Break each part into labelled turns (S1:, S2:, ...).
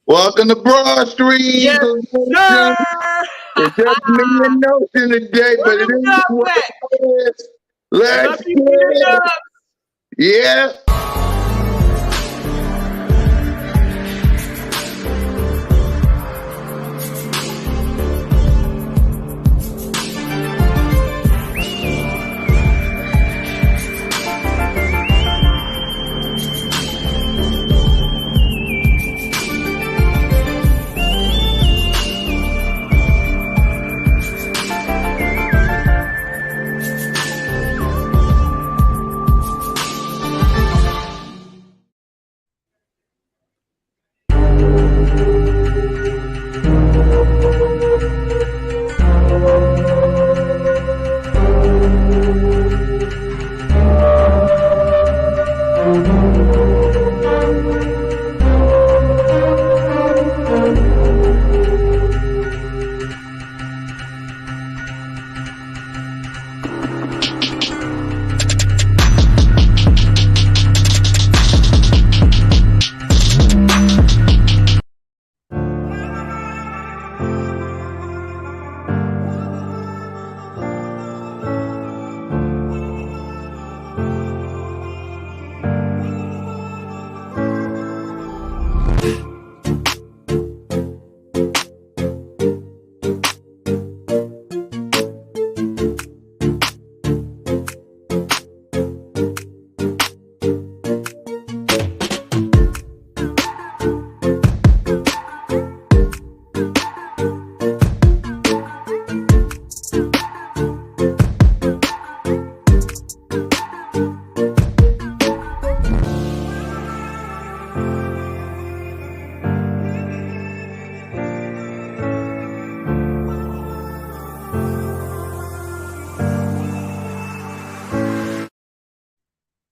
S1: Welcome to Broad Street.
S2: Yes, sir.
S1: It's just me and Notion today, but it is
S2: Up
S1: what
S2: back.
S1: it is. Let's
S2: Let
S1: get
S2: me beat it
S1: it.
S2: up.
S1: Yeah.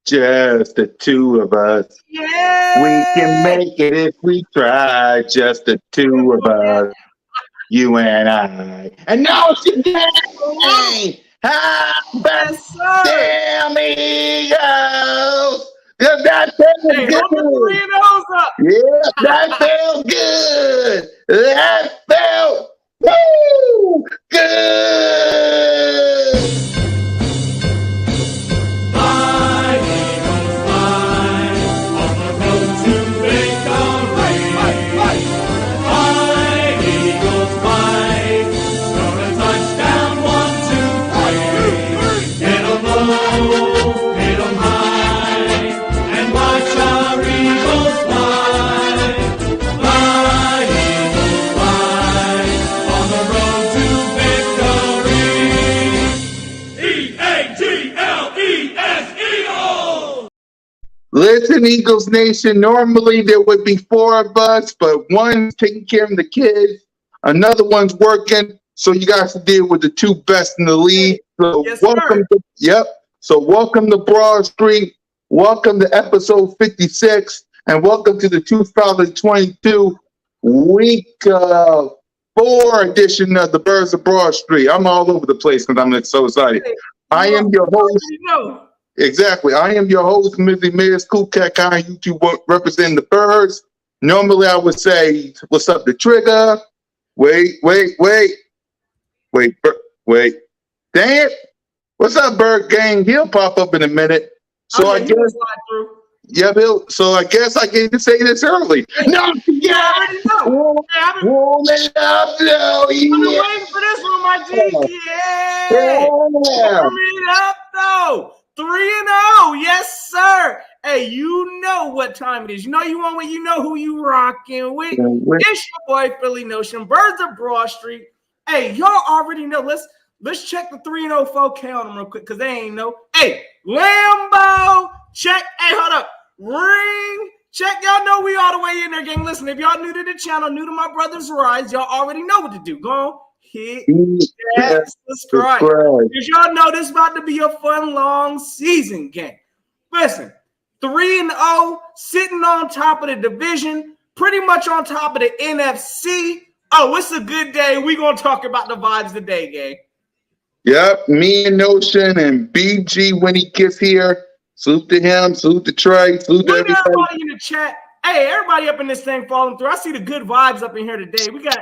S1: Just the two of us.
S2: Yeah.
S1: We can make it if we try. Just the two of us. You and I. And now it's the game. How about
S2: Yes, sir.
S1: damn Eagles? That feels
S2: Hey, hold the
S1: good.
S2: 3 and O's up.
S1: Yeah, that felt good. That felt woo good.
S3: Fly, Eagles, fly, on the road to victory. Fly, Eagles, fly, score a touchdown, 1, 2, 3. Hit 'em low, hit 'em high, and watch our Eagles fly. Fly, Eagles, fly, on the road to victory. E-A-G-L-E-S, Eagles!
S1: Listen, Eagles Nation, normally there would be 4 of us, but one's taking care of the kids, another one's working, so you guys to deal with the 2 best in the league. So
S2: Yes,
S1: welcome
S2: sir.
S1: So welcome to Broad Street, welcome to episode 56, and welcome to the 2022 week 4 edition of the Birds of Broad Street. I'm all over the place because I'm so excited. I am your host.
S2: You know.
S1: Exactly. I am your host, Mizzy Miz, Cool Cat Guy, YouTube representing the Birds. Normally I would say, what's up, the trigger? Wait. Damn it. What's up, Bird Gang? He'll pop up in a minute. So
S2: Oh,
S1: I
S2: yeah, he will
S1: guess,
S2: slide through.
S1: yeah, Bill. So I guess I get to say this early. No,
S2: You
S1: yeah.
S2: already know. Hey, I've been
S1: Roll it up, no, yeah.
S2: waiting for this one, my G. Yeah.
S1: Yeah.
S2: Warm it up, though. 3 and 0. Yes, sir. Hey, you know what time it is. You know you want when you know who you rocking with. It's your boy, Philly Notion, Birds of Broad Street. Hey, y'all already know. Let's check the 3 and 0 4K on them real quick because they ain't know. Hey, Lambo, check. Hey, hold up. Ring, check. Y'all know we all the way in there, gang. Listen, if y'all new to the channel, new to my brother's rise, y'all already know what to do. Go on, hit that subscribe. Because y'all know this is about to be a fun, long season game. Listen, 3 and 0, sitting on top of the division, pretty much on top of the NFC. Oh, it's a good day. We're going to talk about the vibes today, gang.
S1: Yep, me and Notion and BG when he gets here. Salute to him, salute to Trey, salute to
S2: Look at
S1: everybody.
S2: everybody in the chat. Hey, everybody up in this thing falling through. I see the good vibes up in here today. We got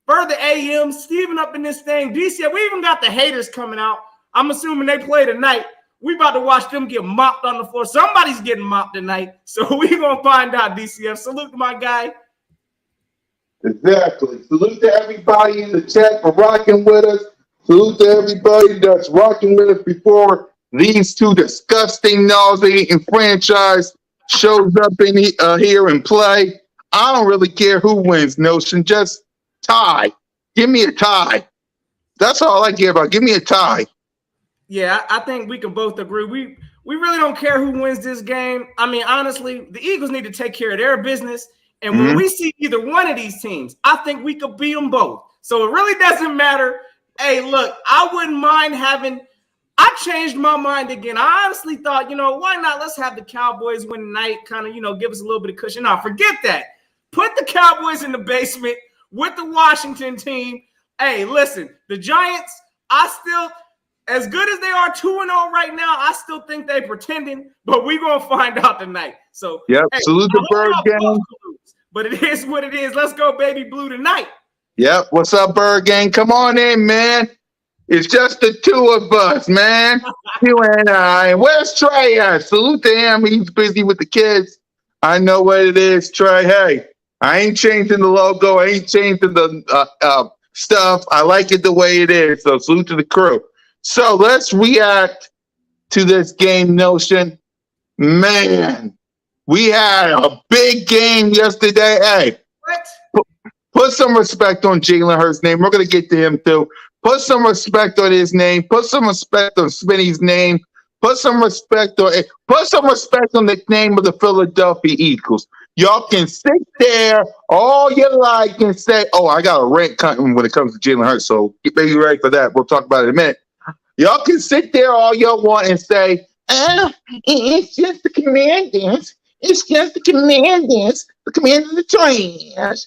S2: Further AM, Steven up in this thing. DCF, we even got the haters coming out. I'm assuming they play tonight. We about to watch them get mopped on the floor. Somebody's getting mopped tonight. So we going to find out, DCF. Salute to my guy.
S1: Exactly. Salute to everybody in the chat for rocking with us. Salute to everybody that's rocking with us before these two disgusting, nauseating franchise shows up in here and play. I don't really care who wins, Notion. Just tie. Give me a tie. That's all I care about. Give me a tie.
S2: Yeah, I think we can both agree. We really don't care who wins this game. I mean, honestly, the Eagles need to take care of their business. And when we see either one of these teams, I think we could beat them both. So it really doesn't matter. Hey, look, I wouldn't mind having – I changed my mind again. I honestly thought, why not? Let's have the Cowboys win tonight, kind of, give us a little bit of cushion. Now, forget that. Put the Cowboys in the basement with the Washington team. Hey, listen, the Giants, as good as they are 2-0 right now, I still think they're pretending, but we're going to find out tonight. So,
S1: yep, hey, salute the Bird gang.
S2: But it is what it is. Let's go, baby blue, tonight.
S1: Yep, what's up, Bird gang? Come on in, man. It's just the two of us, man. You and I. Where's Trey at? Salute to him. He's busy with the kids. I know what it is, Trey. Hey, I ain't changing the logo. I ain't changing the stuff. I like it the way it is. So salute to the crew. So let's react to this game, Notion. Man, we had a big game yesterday. Hey, put some respect on Jalen Hurts' name. We're going to get to him, too. Put some respect on his name. Put some respect on Smitty's name. Put some respect on the name of the Philadelphia Eagles. Y'all can sit there all you like and say, oh, I got a rant coming when it comes to Jalen Hurts, so get maybe ready for that. We'll talk about it in a minute. Y'all can sit there all y'all want and say, it's just the Commanders. It's just the Commanders. The Commanders are trash.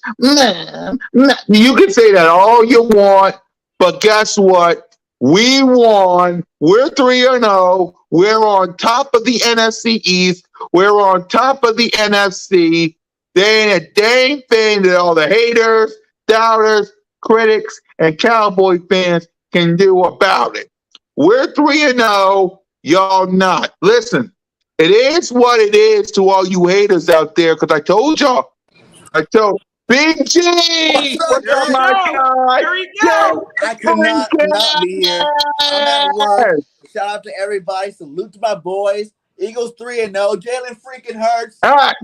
S1: You can say that all you want, but guess what? We won. We're 3-0. We're on top of the NFC East. We're on top of the NFC. There ain't a dang thing that all the haters, doubters, critics, and Cowboy fans can do about it. We're 3-0. Y'all not. Listen, it is what it is to all you haters out there, because I told y'all. Big G! What's up, my guy?
S2: Here we go.
S4: I could not be here. I'm at work. Shout out to everybody. Salute to my boys. Eagles 3-0. Jalen freaking Hurts.
S1: All right.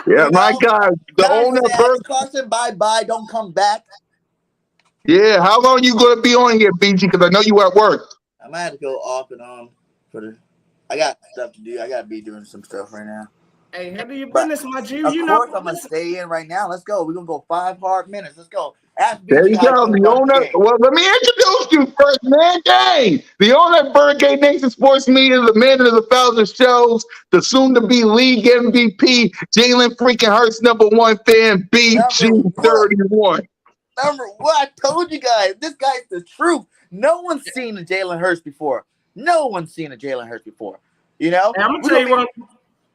S1: Yeah, my guy. The owner of
S4: Carson, bye-bye. Don't come back.
S1: Yeah, how long you going to be on here, BG? Because I know you at work.
S4: I might have to go off and on. I got stuff to do. I got to be doing some stuff right now.
S2: Hey, handle your business, my G.
S4: Of course, I'm going to stay in right now. Let's go. We're going to go 5 hard minutes. Let's go.
S1: There you go. The owner. Well, let me introduce you first, man. Dang. The owner of Bird Game Nation Sports Media, the man of the 1,000 shows, the soon-to-be league MVP, Jalen freaking Hurts #1 fan, BG31.
S4: Number one, I told you guys, this guy's the truth. No one's seen a Jalen Hurts before. No one's seen a Jalen Hurts before. You know?
S2: Hey, I'm going to tell you what.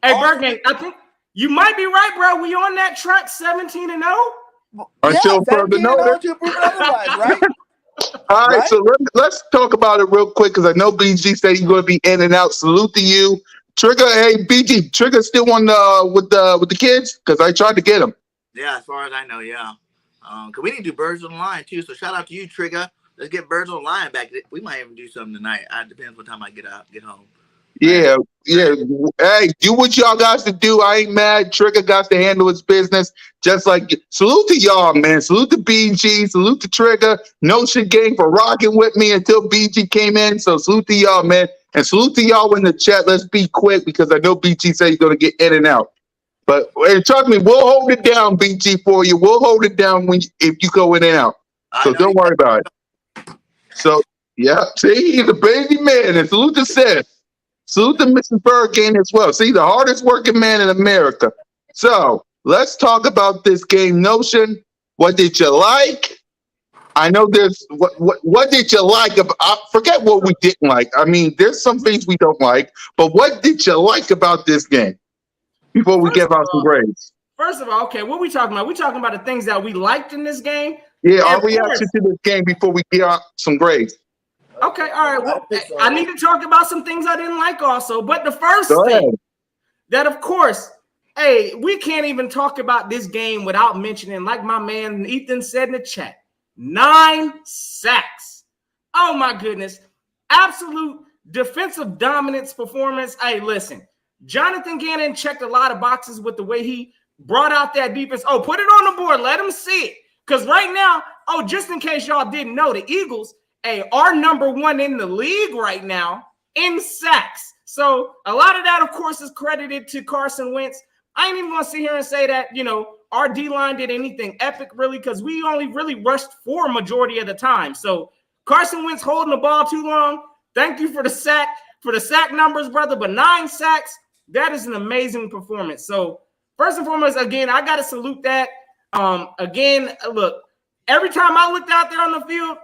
S2: Hey, Bergman, I think you might be right, bro. We on that track 17-0?
S1: Until further notice.
S4: Right?
S1: All right, so let's talk about it real quick, because I know BG said he's going to be in and out. Salute to you. Trigger, hey, BG, Trigger still on with the kids? Because I tried to get him.
S4: Yeah, as far as I know, yeah. Because we need to do Birds on the Line, too, so shout out to you, Trigger. Let's get Birds on the Line back. We might even do something tonight. It depends what time I get home.
S1: Yeah. Hey, do what y'all guys to do. I ain't mad. Trigger got to handle his business. Just like, salute to y'all, man. Salute to BG. Salute to Trigger. Notion Gang for rocking with me until BG came in. So salute to y'all, man. And salute to y'all in the chat. Let's be quick, because I know BG said he's going to get in and out. But trust me, we'll hold it down, BG, for you. We'll hold it down if you go in and out. So don't worry about it. So, yeah. See, he's a busy man. And salute to Seth. Salute to Mrs. Bergane as well. See, the hardest working man in America. So let's talk about this game, Notion. What did you like? I know there's what did you like? Forget what we didn't like. I mean, there's some things we don't like, but what did you like about this game? before we give out some grades.
S2: First of all, okay, what we talking about? We talking about the things that we liked in this game.
S1: Yeah, our reaction to this game before we give out some grades.
S2: Okay, all right. Well, I need to talk about some things I didn't like also. But the first
S1: Go
S2: thing
S1: ahead.
S2: that, of course, hey, we can't even talk about this game without mentioning, like my man Ethan said in the chat, 9 sacks. Oh my goodness. Absolute defensive dominance performance. Hey, listen, Jonathan Gannon checked a lot of boxes with the way he brought out that defense. Oh, put it on the board. Let them see it. Because right now, just in case y'all didn't know, the Eagles, are number 1 in the league right now in sacks. So a lot of that, of course, is credited to Carson Wentz. I ain't even going to sit here and say that, our D-line did anything epic, really, because we only really rushed 4 majority of the time. So Carson Wentz holding the ball too long. Thank you for the sack numbers, brother. But 9 sacks, that is an amazing performance. So first and foremost, again, I got to salute that. Again, look, every time I looked out there on the field,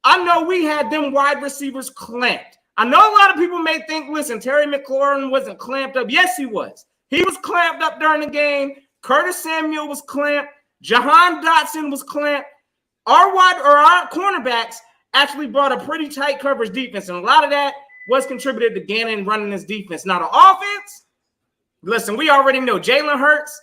S2: I know we had them wide receivers clamped. I know a lot of people may think, listen, Terry McLaurin wasn't clamped up. Yes, he was. He was clamped up during the game. Curtis Samuel was clamped. Jahan Dotson was clamped. Our cornerbacks actually brought a pretty tight coverage defense, and a lot of that was contributed to Gannon running his defense. Now, the offense, listen, we already know Jalen Hurts,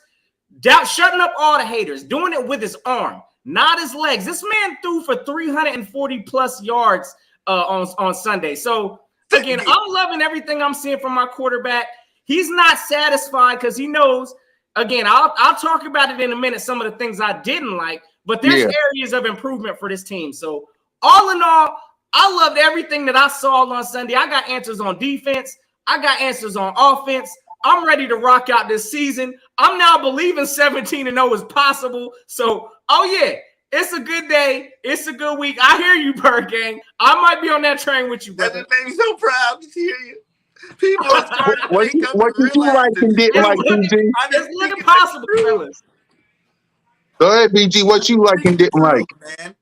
S2: shutting up all the haters, doing it with his arm, not his legs. This man threw for 340-plus yards on Sunday. So, again, I'm loving everything I'm seeing from my quarterback. He's not satisfied because he knows, again, I'll talk about it in a minute, some of the things I didn't like, but there's areas of improvement for this team. So, all in all, I loved everything that I saw on Sunday. I got answers on defense. I got answers on offense. I'm ready to rock out this season. I'm now believing 17-0 is possible. So, it's a good day. It's a good week. I hear you, Bird Gang. I might be on that train with you, brother.
S4: That made me so proud to hear you. People are starting to
S1: What did you like and didn't like, BG?
S2: It's looking possible, fellas.
S1: Go ahead, BG. What you like and didn't like?
S4: Man.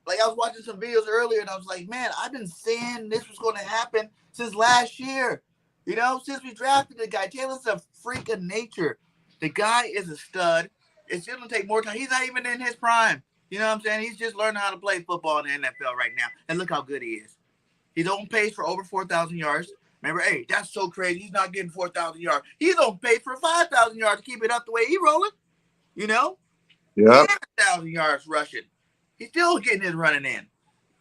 S4: Like, I was watching some videos earlier, and I was like, man, I've been saying this was going to happen since last year. Since we drafted the guy. Taylor's a freak of nature. The guy is a stud. It's just going to take more time. He's not even in his prime. You know what I'm saying? He's just learning how to play football in the NFL right now. And look how good he is. He's on pace for over 4,000 yards. Remember, hey, that's so crazy. He's not getting 4,000 yards. He's on pace for 5,000 yards to keep it up the way he's rolling. Yeah. 1,000 yards rushing. He's still getting his running in.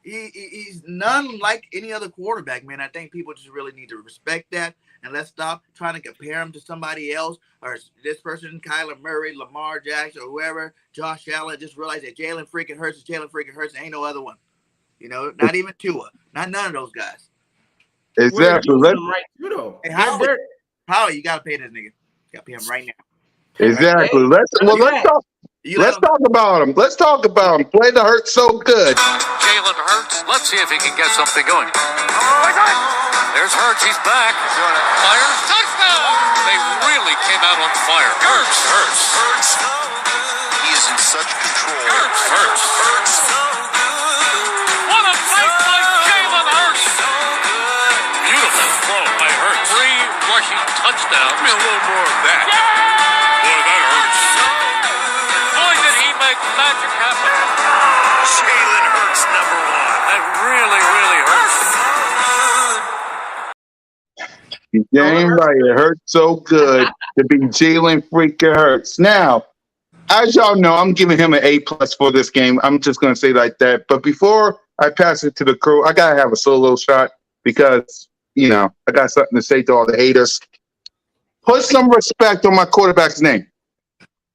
S4: He's none like any other quarterback, man. I think people just really need to respect that, and let's stop trying to compare him to somebody else or this person, Kyler Murray, Lamar Jackson, or whoever, Josh Allen. Just realize that Jalen freaking Hurts is Jalen freaking Hurts. Ain't no other one. Not even Tua. None of those guys.
S1: Exactly.
S4: Hey, Howie, you gotta pay this nigga. You gotta pay him right now.
S1: Exactly. Let's talk. Let's talk about him. Play the Hurts so good.
S5: Jalen Hurts. Let's see if he can get something going. There's Hurts. He's back. Fires. Touchdown. They really came out on fire. Hurts. He is in such control. Hurts. What a play by Jalen Hurts. Beautiful throw by Hurts. 3 rushing touchdowns. Give me a little more of that. Boy, that hurts. Boy, did he make magic happen. Jalen Hurts, number 1. That really, really hurts.
S1: Damn right. It hurts so good to be Jalen freaking Hurts. Now, as y'all know, I'm giving him an A+ for this game. I'm just going to say like that. But before I pass it to the crew, I got to have a solo shot because, I got something to say to all the haters. Put some respect on my quarterback's name.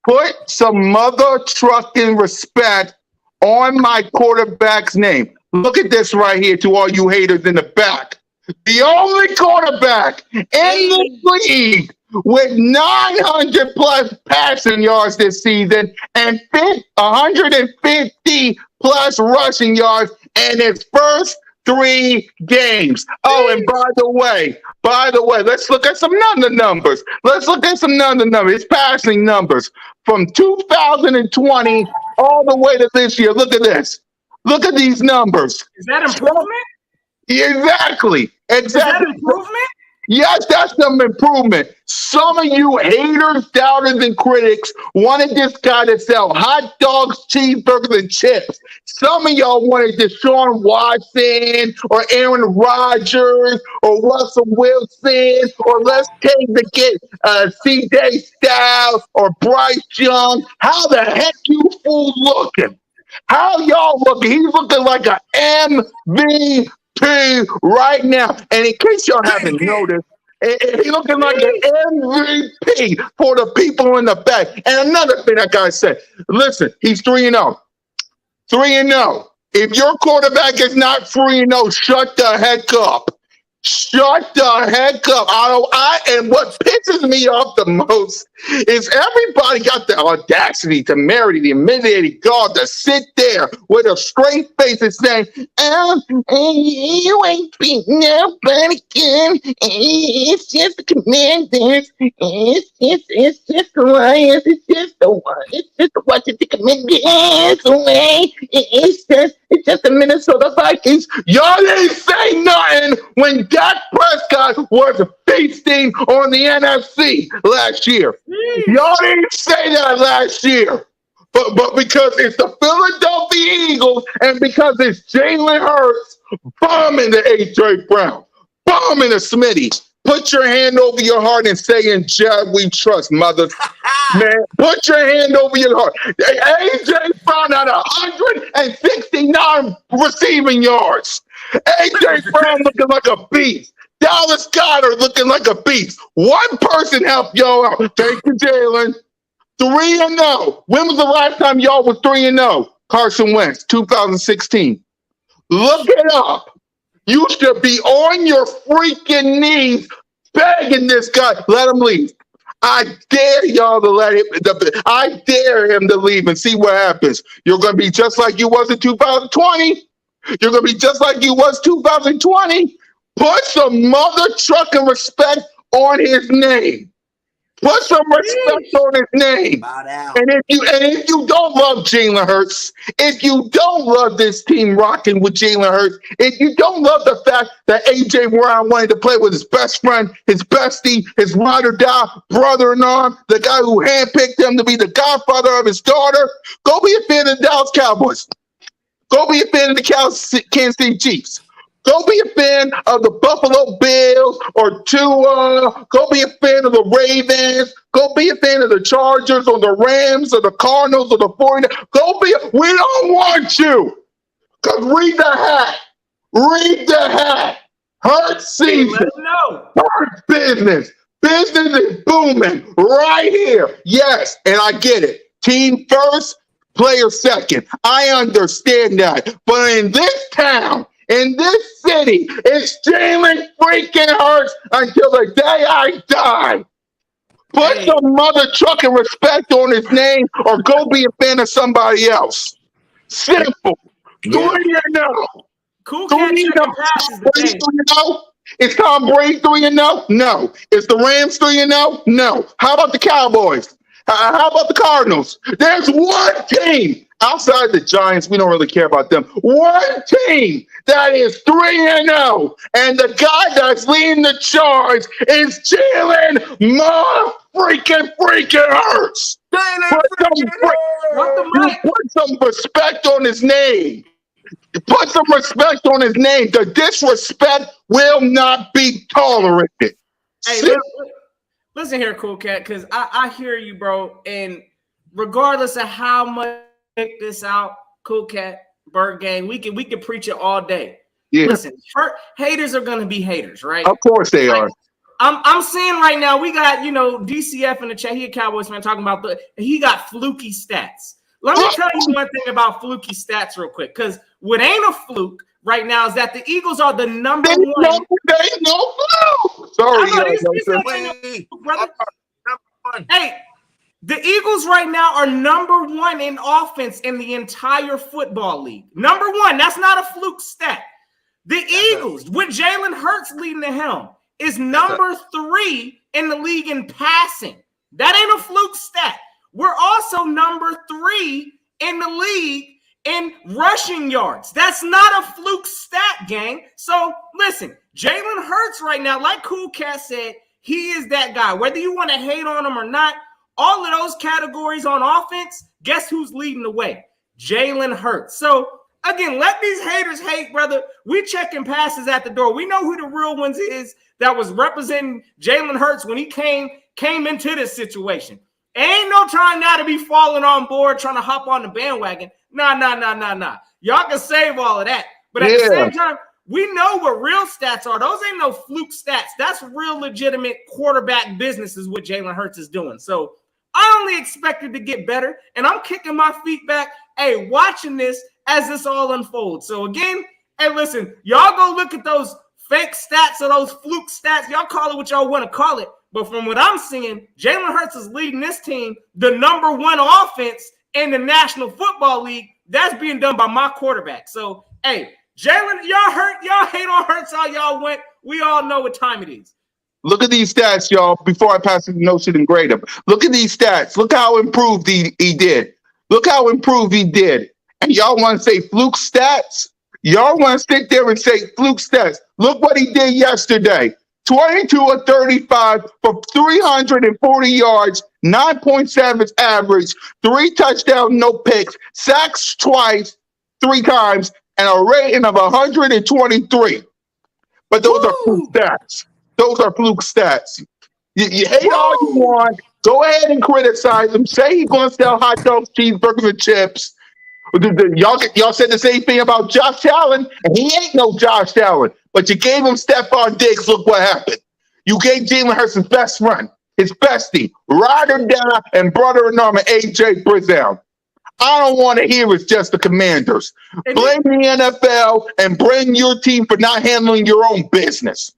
S1: Put some mother trucking respect on my quarterback's name. Look at this right here to all you haters in the back. The only quarterback in the league with 900-plus passing yards this season and 150-plus rushing yards in his first 3 games. Oh, and by the way, let's look at some other numbers. His passing numbers from 2020 all the way to this year. Look at this. Look at these numbers.
S2: Is that improvement?
S1: Exactly.
S2: Is that improvement?
S1: Yes, that's some improvement. Some of you haters, doubters, and critics wanted this guy to sell hot dogs, cheeseburgers, and chips. Some of y'all wanted Deshaun Watson or Aaron Rodgers or Russell Wilson or let's take to get CJ Styles or Bryce Young. How the heck you fool looking? How y'all looking? He's looking like an MVP right now. And in case y'all haven't noticed, he's looking like an MVP for the people in the back. And another thing I gotta say, listen, he's 3-0. 3-0. If your quarterback is not 3-0, shut the heck up. Shut the heck up. And what pisses me off the most is everybody got the audacity to marry the humiliated God to sit there with a straight face and say, you ain't beating nobody again. It's just the Commanders. It's just the Lions. It's just the Washington Commanders away. It's just the Minnesota Vikings. Y'all didn't say nothing when Dak Prescott was feasting on the NFC last year. Y'all didn't say that last year. But because it's the Philadelphia Eagles and because it's Jalen Hurts bombing the A.J. Brown, bombing the Smitty. Put your hand over your heart and say, "In Jed we trust, mother." Man, put your hand over your heart. A.J. Brown had 169 receiving yards. A.J. Brown looking like a beast. Dallas Goedert looking like a beast. One person helped y'all out. Thank you, Jalen. 3-0. When was the last time y'all was 3-0? Carson Wentz, 2016. Look it up. You should be on your freaking knees begging this guy, let him leave. I dare y'all to let him. I dare him to leave and see what happens. You're going to be just like you was in 2020. You're going to be just like you was 2020. Put some mother trucking respect on his name. Put some respect on his name. And if you don't love Jalen Hurts, if you don't love this team rocking with Jalen Hurts, if you don't love the fact that A.J. Brown wanted to play with his best friend, his bestie, his ride or die brother-in-law, the guy who handpicked him to be the godfather of his daughter, go be a fan of the Dallas Cowboys. Go be a fan of the Kansas City Chiefs. Go be a fan of the Buffalo Bills or Tua. Go be a fan of the Ravens. Go be a fan of the Chargers or the Rams or the Cardinals or the 49ers. We don't want you. Because read the hat. Read the hat. Hurt season. Hurt business. Business is booming right here. Yes, and I get it. Team first, player second. I understand that. But in this town, in this city, it's Jalen freaking Hurts until the day I die. Put some mother trucking respect on his name or go be a fan of somebody else. Simple. 3-0.
S2: Cool cat checking passes today.
S1: Is Tom Brady 3-0? No. Is the Rams 3-0? No. How about the Cowboys? How about the Cardinals? There's one team outside the Giants. We don't really care about them. One team that is 3-0, and the guy that's leading the charge is Jalen freaking Hurts. Put some respect on his name. Put some respect on his name. The disrespect will not be tolerated.
S2: Hey, listen here, Cool Cat, because I hear you, bro. And regardless of how much this out, Cool Cat, Bird Gang, we can preach it all day.
S1: Yeah.
S2: Listen, haters are gonna be haters, right?
S1: Of course they are.
S2: I'm seeing right now we got DCF in the chat. He a Cowboys fan talking about he got fluky stats. Let me tell you one thing about fluky stats real quick, because what ain't a fluke right now is that the Eagles are the number one.
S1: There's no fluke. Sorry,
S2: Hey, the Eagles right now are number one in offense in the entire football league. Number one. That's not a fluke stat. The Eagles, with Jalen Hurts leading the helm, is number 3 in the league in passing. That ain't a fluke stat. We're also number 3 in the league in rushing yards. That's not a fluke stat, gang. So listen, Jalen Hurts right now, like Cool Cat said, he is that guy. Whether you want to hate on him or not, all of those categories on offense, guess who's leading the way? Jalen Hurts. So, again, let these haters hate, brother. We checking passes at the door. We know who the real ones is that was representing Jalen Hurts when he came into this situation. Ain't no time now to be falling on board, trying to hop on the bandwagon. Nah. Y'all can save all of that. But at the same time, we know what real stats are. Those ain't no fluke stats. That's real legitimate quarterback business is what Jalen Hurts is doing. So I only expected to get better, and I'm kicking my feet back, watching this as this all unfolds. So again, listen, y'all go look at those fake stats or those fluke stats. Y'all call it what y'all want to call it. But from what I'm seeing, Jalen Hurts is leading this team, the #1 offense in the National Football League. That's being done by my quarterback. So, Jalen, y'all hate on Hurts all y'all want. We all know what time it is.
S1: Look at these stats, y'all, before I pass the notion and grade him. Look at these stats. Look how improved he did. Look how improved he did. And y'all want to say fluke stats? Y'all want to sit there and say fluke stats. Look what he did yesterday. 22 of 35 for 340 yards, 9.7 average, 3 touchdowns, no picks, sacks twice, 3 times, and a rating of 123. But those are fluke stats. Those are fluke stats. You hate all you want. Go ahead and criticize him. Say he's going to sell hot dogs, cheeseburgers, and chips. Y'all said the same thing about Josh Allen, and he ain't no Josh Allen. But you gave him Stephon Diggs. Look what happened. You gave Jalen Hurts his best friend, his bestie, ride or die, and brother-in-arm, A.J. Brizell. I don't want to hear it's just the Commanders. Blame the NFL and blame your team for not handling your own business.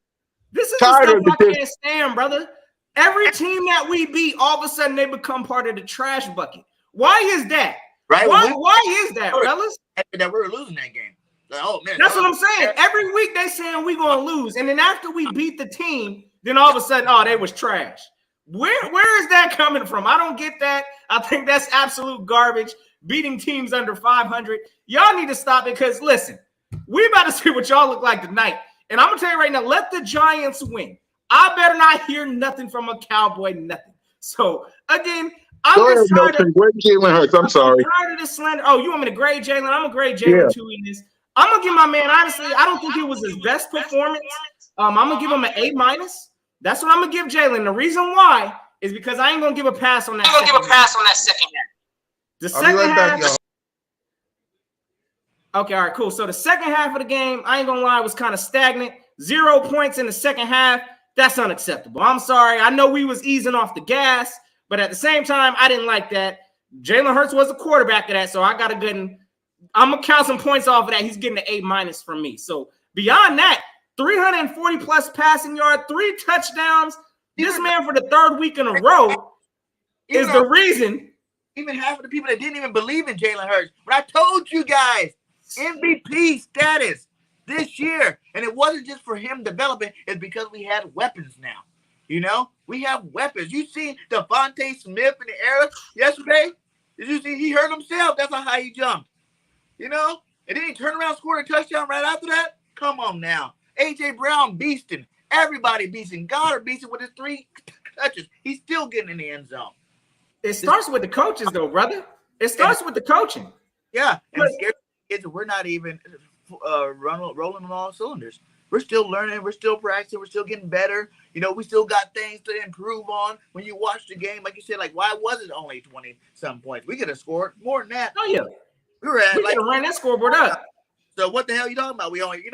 S2: This is the stuff I can't stand, brother. Every team that we beat, all of a sudden they become part of the trash bucket. Why is that?
S4: Right?
S2: Why is that, fellas?
S4: That we were losing that game. Like, oh man,
S2: that's what I'm saying. Every week they saying we gonna lose, and then after we beat the team, then all of a sudden, they was trash. Where is that coming from? I don't get that. I think that's absolute garbage. Beating teams under 500, y'all need to stop it. Because listen, we about to see what y'all look like tonight, and I'm gonna tell you right now, let the Giants win. I better not hear nothing from a Cowboy, nothing. So again, I'm just tired of
S1: Jalen Hurts. I'm sorry.
S2: Tired of this slander. Oh, you want me to grade Jalen? I'm gonna grade Jalen too in this. I'm gonna give my man, honestly, I don't think it was his best performance. I'm gonna give him an A-. That's what I'm gonna give Jalen. The reason why is because I ain't gonna give a pass on that. Second half. The second half. Okay, all right, cool. So the second half of the game, I ain't gonna lie, was kind of stagnant. 0 points in the second half. That's unacceptable. I'm sorry. I know we was easing off the gas, but at the same time, I didn't like that. Jalen Hurts was the quarterback of that, so I got to get him. I'm going to count some points off of that. He's getting an A- from me. So beyond that, 340-plus passing yard, 3 touchdowns. This man for the 3rd week in a row is the reason.
S4: Even half of the people that didn't even believe in Jalen Hurts. But I told you guys, MVP status this year. And it wasn't just for him developing. It's because we had weapons now. You know, we have weapons. You see Devontae Smith in the air yesterday? Did you see he hurt himself? That's how high he jumped. You know? And then he turned around and scored a touchdown right after that? Come on now. A.J. Brown beasting. Everybody beasting. Goddard beasting with his 3 touches. He's still getting in the end zone.
S2: It starts with the coaches, though, brother. It starts with the coaching.
S4: Yeah. And the scary kids, we're not even rolling on all cylinders. We're still learning. We're still practicing. We're still getting better. You know, we still got things to improve on. When you watch the game, like you said, like, why was it only 20-some points? We could have scored more than that.
S2: Oh, yeah.
S4: We were at,
S2: we could have ran that scoreboard up.
S4: So what the hell are you talking about? We only,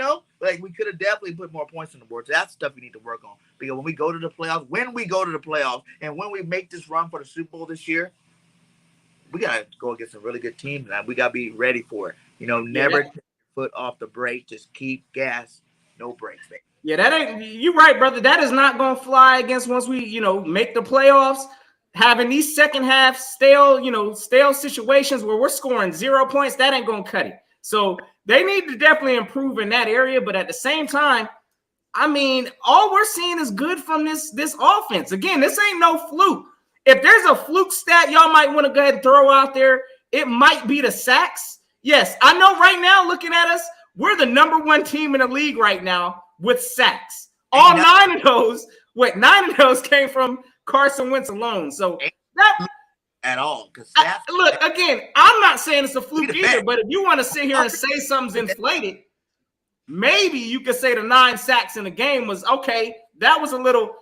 S4: like we could have definitely put more points on the board. So that's stuff we need to work on. Because when we go to the playoffs, and when we make this run for the Super Bowl this year, we got to go against some really good teams. And we got to be ready for it. Never take your foot off the brake. Just keep gas. No brakes, baby.
S2: Yeah, that ain't. You're right, brother. That is not going to fly against once we, make the playoffs. Having these second half stale situations where we're scoring 0 points, that ain't going to cut it. So they need to definitely improve in that area. But at the same time, I mean, all we're seeing is good from this offense. Again, this ain't no fluke. If there's a fluke stat y'all might want to go ahead and throw out there, it might be the sacks. Yes, I know right now, looking at us, we're the #1 team in the league right now with sacks. All 9 of those came from Carson Wentz alone. So that
S4: at all. Because
S2: look, again, I'm not saying it's a fluke either, but if you want to sit here and say something's inflated, maybe you could say the 9 sacks in the game was okay. That was a little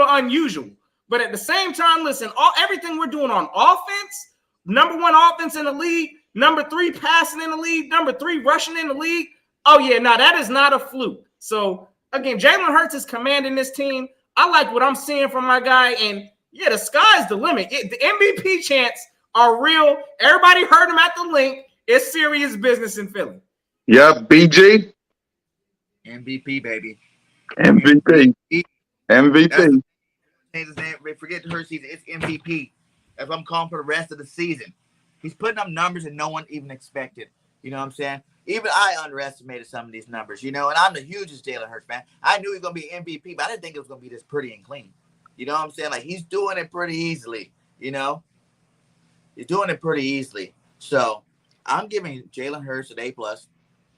S2: unusual. But at the same time, listen, everything we're doing on offense, number 1 offense in the league, number 3 passing in the league, number 3 rushing in the league. Oh yeah, now that is not a fluke. So again, Jalen Hurts is commanding this team. I like what I'm seeing from my guy, and yeah, the sky's the limit. The MVP chants are real. Everybody heard him at the link. It's serious business in Philly.
S1: Yep, BG.
S4: MVP, baby.
S1: MVP. MVP.
S4: His name, forget the Hurts season. It's MVP. That's what I'm calling for the rest of the season. He's putting up numbers that no one even expected. You know what I'm saying? Even I underestimated some of these numbers, you know, and I'm the hugest Jalen Hurts fan. I knew he was going to be MVP, but I didn't think it was going to be this pretty and clean. You know what I'm saying? Like, he's doing it pretty easily, you know? He's doing it pretty easily. So, I'm giving Jalen Hurts an A+.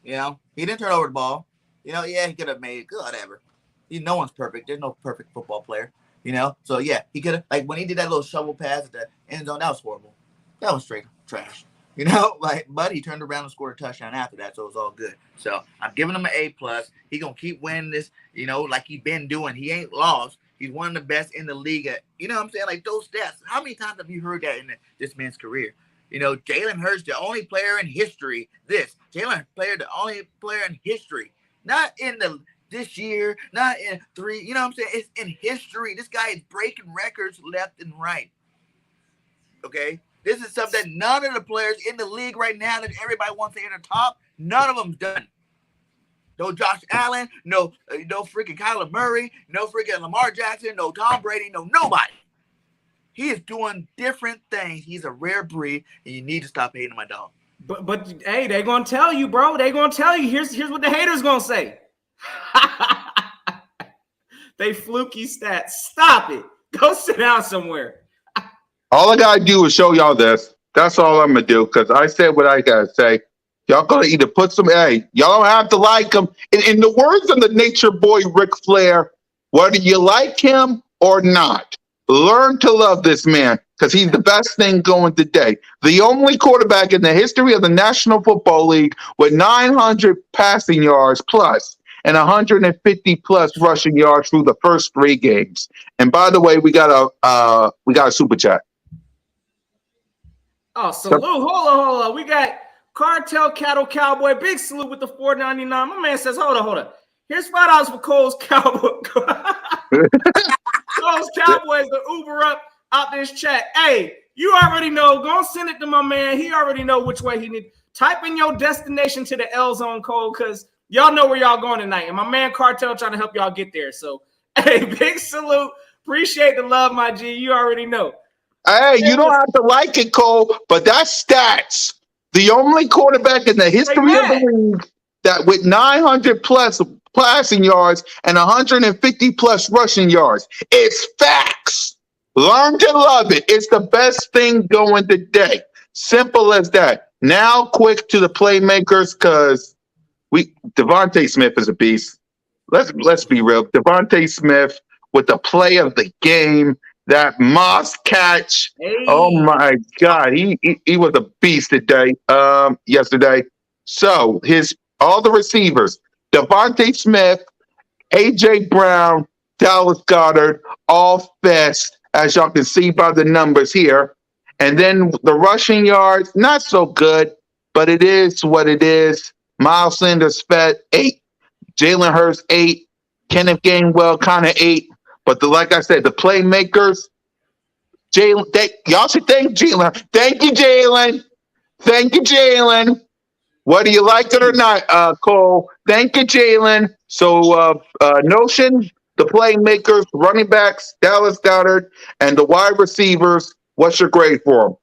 S4: You know? He didn't turn over the ball. You know, yeah, he could have made it. Whatever. No one's perfect. There's no perfect football player, you know? So, yeah, he could have, like, when he did that little shovel pass at the end zone, that was horrible. That was straight trash. You know, like, but he turned around and scored a touchdown after that, so it was all good. So I'm giving him an A+. He gonna keep winning this, you know, like he been doing. He ain't lost. He's one of the best in the league. You know what I'm saying? Like, those stats. How many times have you heard that in this man's career? You know, Jalen Hurts, the only player in history. Jalen Hurts, the only player in history. Not in this year, not in 3. You know what I'm saying? It's in history. This guy is breaking records left and right. Okay. This is something that none of the players in the league right now that everybody wants to hit the top, none of them's done. No Josh Allen, no freaking Kyler Murray, no freaking Lamar Jackson, no Tom Brady, no nobody. He is doing different things. He's a rare breed, and you need to stop hating my dog.
S2: But hey, they're gonna tell you, bro. They're gonna tell you. Here's what the haters gonna say. They fluky stats. Stop it. Go sit down somewhere.
S1: All I gotta do is show y'all this. That's all I'm gonna do, because I said what I gotta say. Y'all gotta either put some, y'all don't have to like him. In the words of the nature boy Ric Flair, whether you like him or not, learn to love this man, because he's the best thing going today. The only quarterback in the history of the National Football League with 900 passing yards plus and 150 plus rushing yards through the first 3 games. And by the way, we got a super chat.
S2: Oh, salute. Hold on. We got Cartel Cattle Cowboy. Big salute with the $4.99. My man says, hold on. Here's $5 for Cole's Cowboy. Cole's Cowboys to Uber up out this chat. Hey, you already know. Go send it to my man. He already know which way he need. Type in your destination to the L Zone, Cole, because y'all know where y'all going tonight. And my man Cartel trying to help y'all get there. So, hey, big salute. Appreciate the love, my G. You already know.
S1: Hey, you don't have to like it, Cole, but that's stats. The only quarterback in the history of the league that with 900 plus passing yards and 150 plus rushing yards. It's facts. Learn to love it. It's the best thing going today. Simple as that. Now, quick to the playmakers, because Devontae Smith is a beast. Let's be real. Devontae Smith with the play of the game. That Moss catch, Oh my God, he was a beast yesterday. So all the receivers, Devontae Smith, AJ Brown, Dallas Goedert, all fast, as y'all can see by the numbers here. And then the rushing yards, not so good, but it is what it is. Miles Sanders fed 8, Jalen Hurts 8, Kenneth Gainwell kind of 8. But like I said, the playmakers, y'all should thank Jalen. Thank you, Jalen. Thank you, Jalen. Whether you like it or not, Cole, thank you, Jalen. So, Notion, the playmakers, running backs, Dallas Goedert, and the wide receivers, what's your grade for them?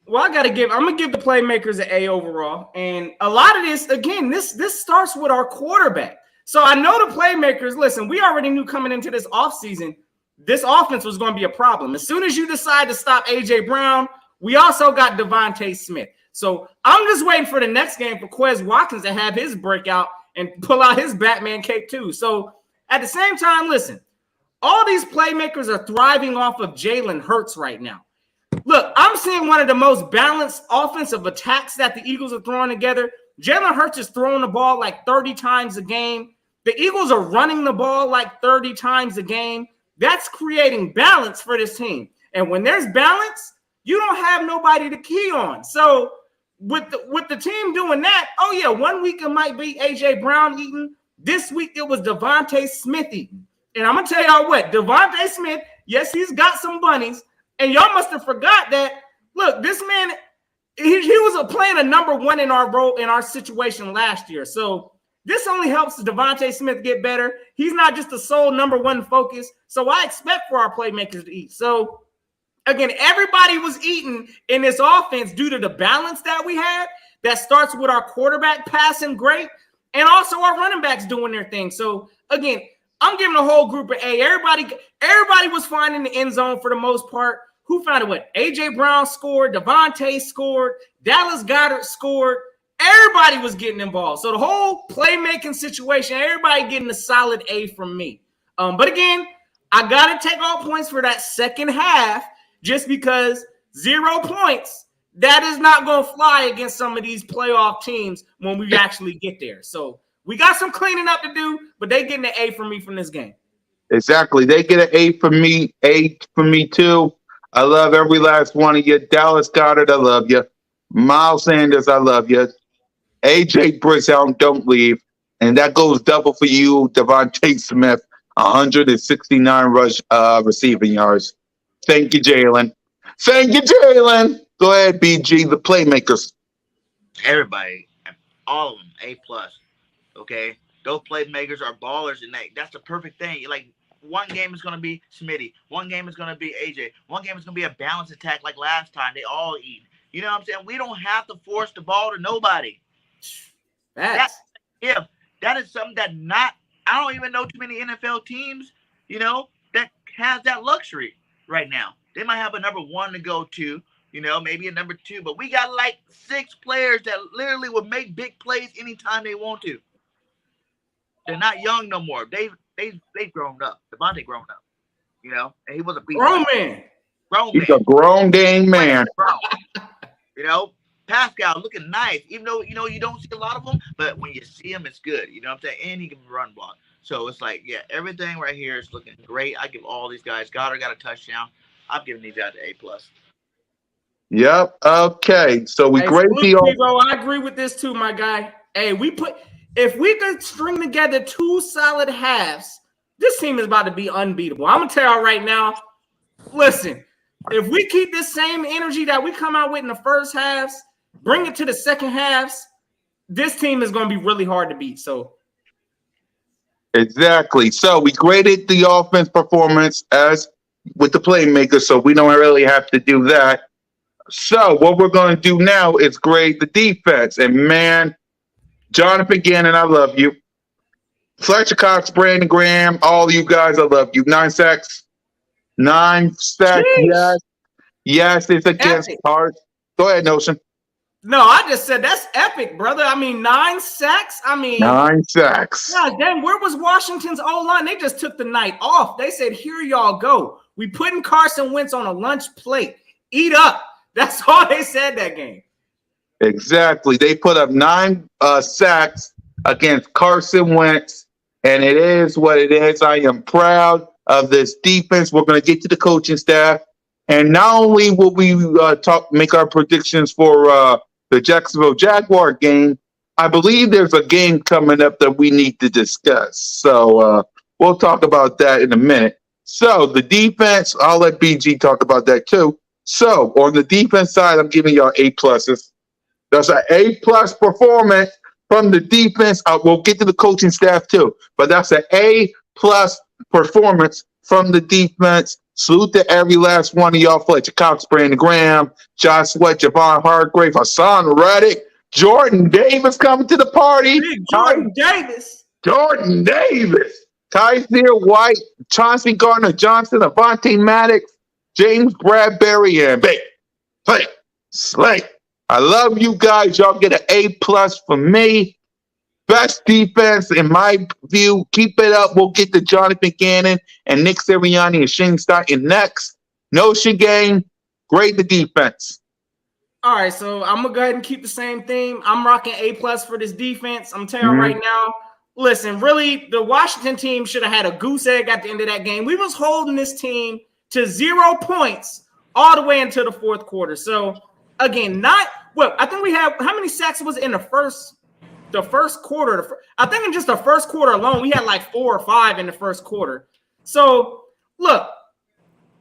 S2: Well, I'm gonna give the playmakers an A overall. And a lot of this, again, this starts with our quarterback. So I know the playmakers, listen, we already knew coming into this offseason, this offense was going to be a problem. As soon as you decide to stop A.J. Brown, we also got Devontae Smith. So I'm just waiting for the next game for Quez Watkins to have his breakout and pull out his Batman cape too. So at the same time, listen, all these playmakers are thriving off of Jalen Hurts right now. Look, I'm seeing one of the most balanced offensive attacks that the Eagles are throwing together. Jalen Hurts is throwing the ball like 30 times a game. The Eagles are running the ball like 30 times a game. That's creating balance for this team. And when there's balance, you don't have nobody to key on. So with the team doing that, oh yeah, 1 week it might be A.J. Brown eating. This week it was Devontae Smith eating. And I'm going to tell y'all what, Devontae Smith, yes, he's got some bunnies. And y'all must have forgot that, look, this man, he was playing a number one in our role, in our situation last year. So this only helps Devontae Smith get better. He's not just the sole number one focus. So I expect for our playmakers to eat. So again, everybody was eating in this offense due to the balance that we had that starts with our quarterback passing great and also our running backs doing their thing. So again, I'm giving the whole group an A. Everybody was fine in the end zone for the most part. Who found it? What? A.J. Brown scored. Devontae scored. Dallas Goedert scored. Everybody was getting involved. So the whole playmaking situation, everybody getting a solid A from me. But again, I got to take all points for that second half just because 0 points, that is not going to fly against some of these playoff teams when we actually get there. So we got some cleaning up to do, but they getting an A from me from this game.
S1: Exactly. They get an A from me. A from me too. I love every last one of you. Dallas Goedert, I love you. Miles Sanders, I love you. AJ Brisson, don't leave. And that goes double for you, Devontae Smith, 169 receiving yards. Thank you, Jalen. Thank you, Jalen. Go ahead, BG, the playmakers.
S4: Everybody, all of them, A+. Okay? Those playmakers are ballers, and that's the perfect thing. Like, one game is going to be Smitty. One game is going to be AJ. One game is going to be a balanced attack like last time. They all eat. You know what I'm saying? We don't have to force the ball to nobody. That is something that I don't even know too many NFL teams, that has that luxury right now. They might have a number one to go to, maybe a number two, but we got like 6 players that literally will make big plays anytime they want to. They're not young no more. They've grown up. Devontae grown up, and he was a beast.
S2: Grown man.
S1: He's a grown dang man.
S4: Pascal looking nice, even though you don't see a lot of them, but when you see him, it's good. You know what I'm saying? And he can run block. So it's like, yeah, everything right here is looking great. I give all these guys. Goddard got a touchdown. I'm giving these guys an A+.
S1: Yep. Okay. So we grade the.
S2: Bro, I agree with this too, my guy. Hey, if we could string together 2 solid halves, this team is about to be unbeatable. I'm gonna tell y'all right now. Listen, if we keep this same energy that we come out with in the first halves, bring it to the second halves, this team is going to be really hard to beat. So,
S1: exactly. So we graded the offense performance as with the playmakers, so we don't really have to do that. So what we're going to do now is grade the defense. And man, Jonathan Gannon, I love you. Fletcher Cox, Brandon Graham, all you guys, I love you. 9 sacks. 9 sacks. Jeez. Yes, it's against Hearts. Go ahead, Notion.
S2: No, I just said that's epic, brother. I mean, 9 sacks.
S1: 9 sacks.
S2: God damn, where was Washington's O-line? They just took the night off. They said, here y'all go. We putting Carson Wentz on a lunch plate. Eat up. That's all they said that game.
S1: Exactly. They put up 9 sacks against Carson Wentz, and it is what it is. I am proud of this defense. We're going to get to the coaching staff. And not only will we make our predictions for the Jacksonville Jaguar game, I believe there's a game coming up that we need to discuss. So we'll talk about that in a minute. So the defense, I'll let BG talk about that too. So on the defense side, I'm giving y'all A+. That's an A+ performance from the defense. We'll get to the coaching staff too, but that's an A+ performance from the defense. Salute to every last one of y'all. Fletcher Cox, Brandon Graham, Josh Sweat, Javon Hargrave, Hassan Reddick, Jordan Davis coming to the party.
S2: Jordan Davis.
S1: Kaiser White, Chauncey Gardner-Johnson, Avonte Maddox, James Bradbury, and Slay. I love you guys. Y'all get an A+ from me. Best defense, in my view. Keep it up. We'll get to Jonathan Gannon and Nick Sirianni and Shane Steichen next. Notion game, grade the defense.
S2: All right, so I'm gonna go ahead and keep the same theme. I'm rocking A+ for this defense. I'm telling you right now. Listen, really, the Washington team should have had a goose egg at the end of that game. We was holding this team to 0 points all the way into the fourth quarter. So again, I think we have how many sacks was it in the first quarter? I think in just the first quarter alone, we had like 4 or 5 in the first quarter. So look,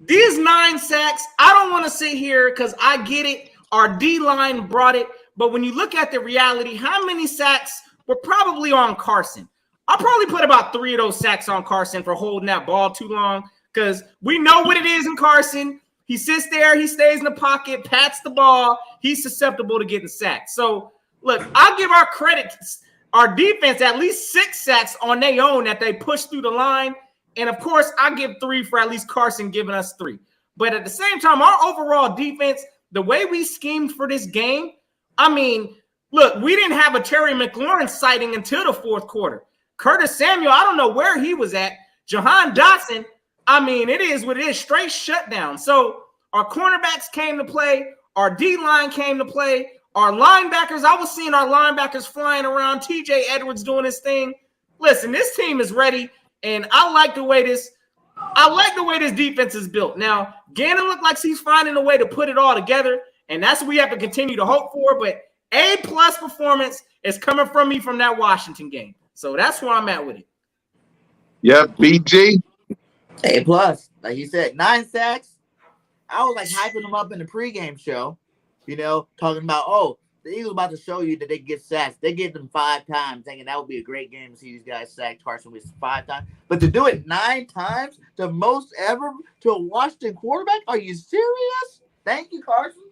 S2: these 9 sacks, I don't want to sit here because I get it. Our D-line brought it. But when you look at the reality, how many sacks were probably on Carson? I'll probably put about 3 of those sacks on Carson for holding that ball too long because we know what it is in Carson. He sits there, he stays in the pocket, pats the ball. He's susceptible to getting sacked. So, look, I'll give our credit, our defense, at least 6 sacks on their own that they pushed through the line. And, of course, I give 3 for at least Carson giving us 3. But at the same time, our overall defense, the way we schemed for this game, I mean, look, we didn't have a Terry McLaurin sighting until the fourth quarter. Curtis Samuel, I don't know where he was at. Jahan Dotson, I mean, it is what it is, straight shutdown. So our cornerbacks came to play. Our D-line came to play. Our linebackers, I was seeing our linebackers flying around. TJ Edwards doing his thing. Listen, this team is ready, and I like the way this defense is built. Now, Gannon looked like he's finding a way to put it all together, and that's what we have to continue to hope for. But A+ performance is coming from me from that Washington game. So that's where I'm at with it.
S1: Yep, BG.
S4: A+. Like you said, 9 sacks. I was like hyping them up in the pregame show, talking about, the Eagles about to show you that they get sacks. They get them 5 times, thinking that would be a great game to see these guys sack Carson Wentz 5 times. But to do it 9 times, the most ever to a Washington quarterback? Are you serious? Thank you, Carson.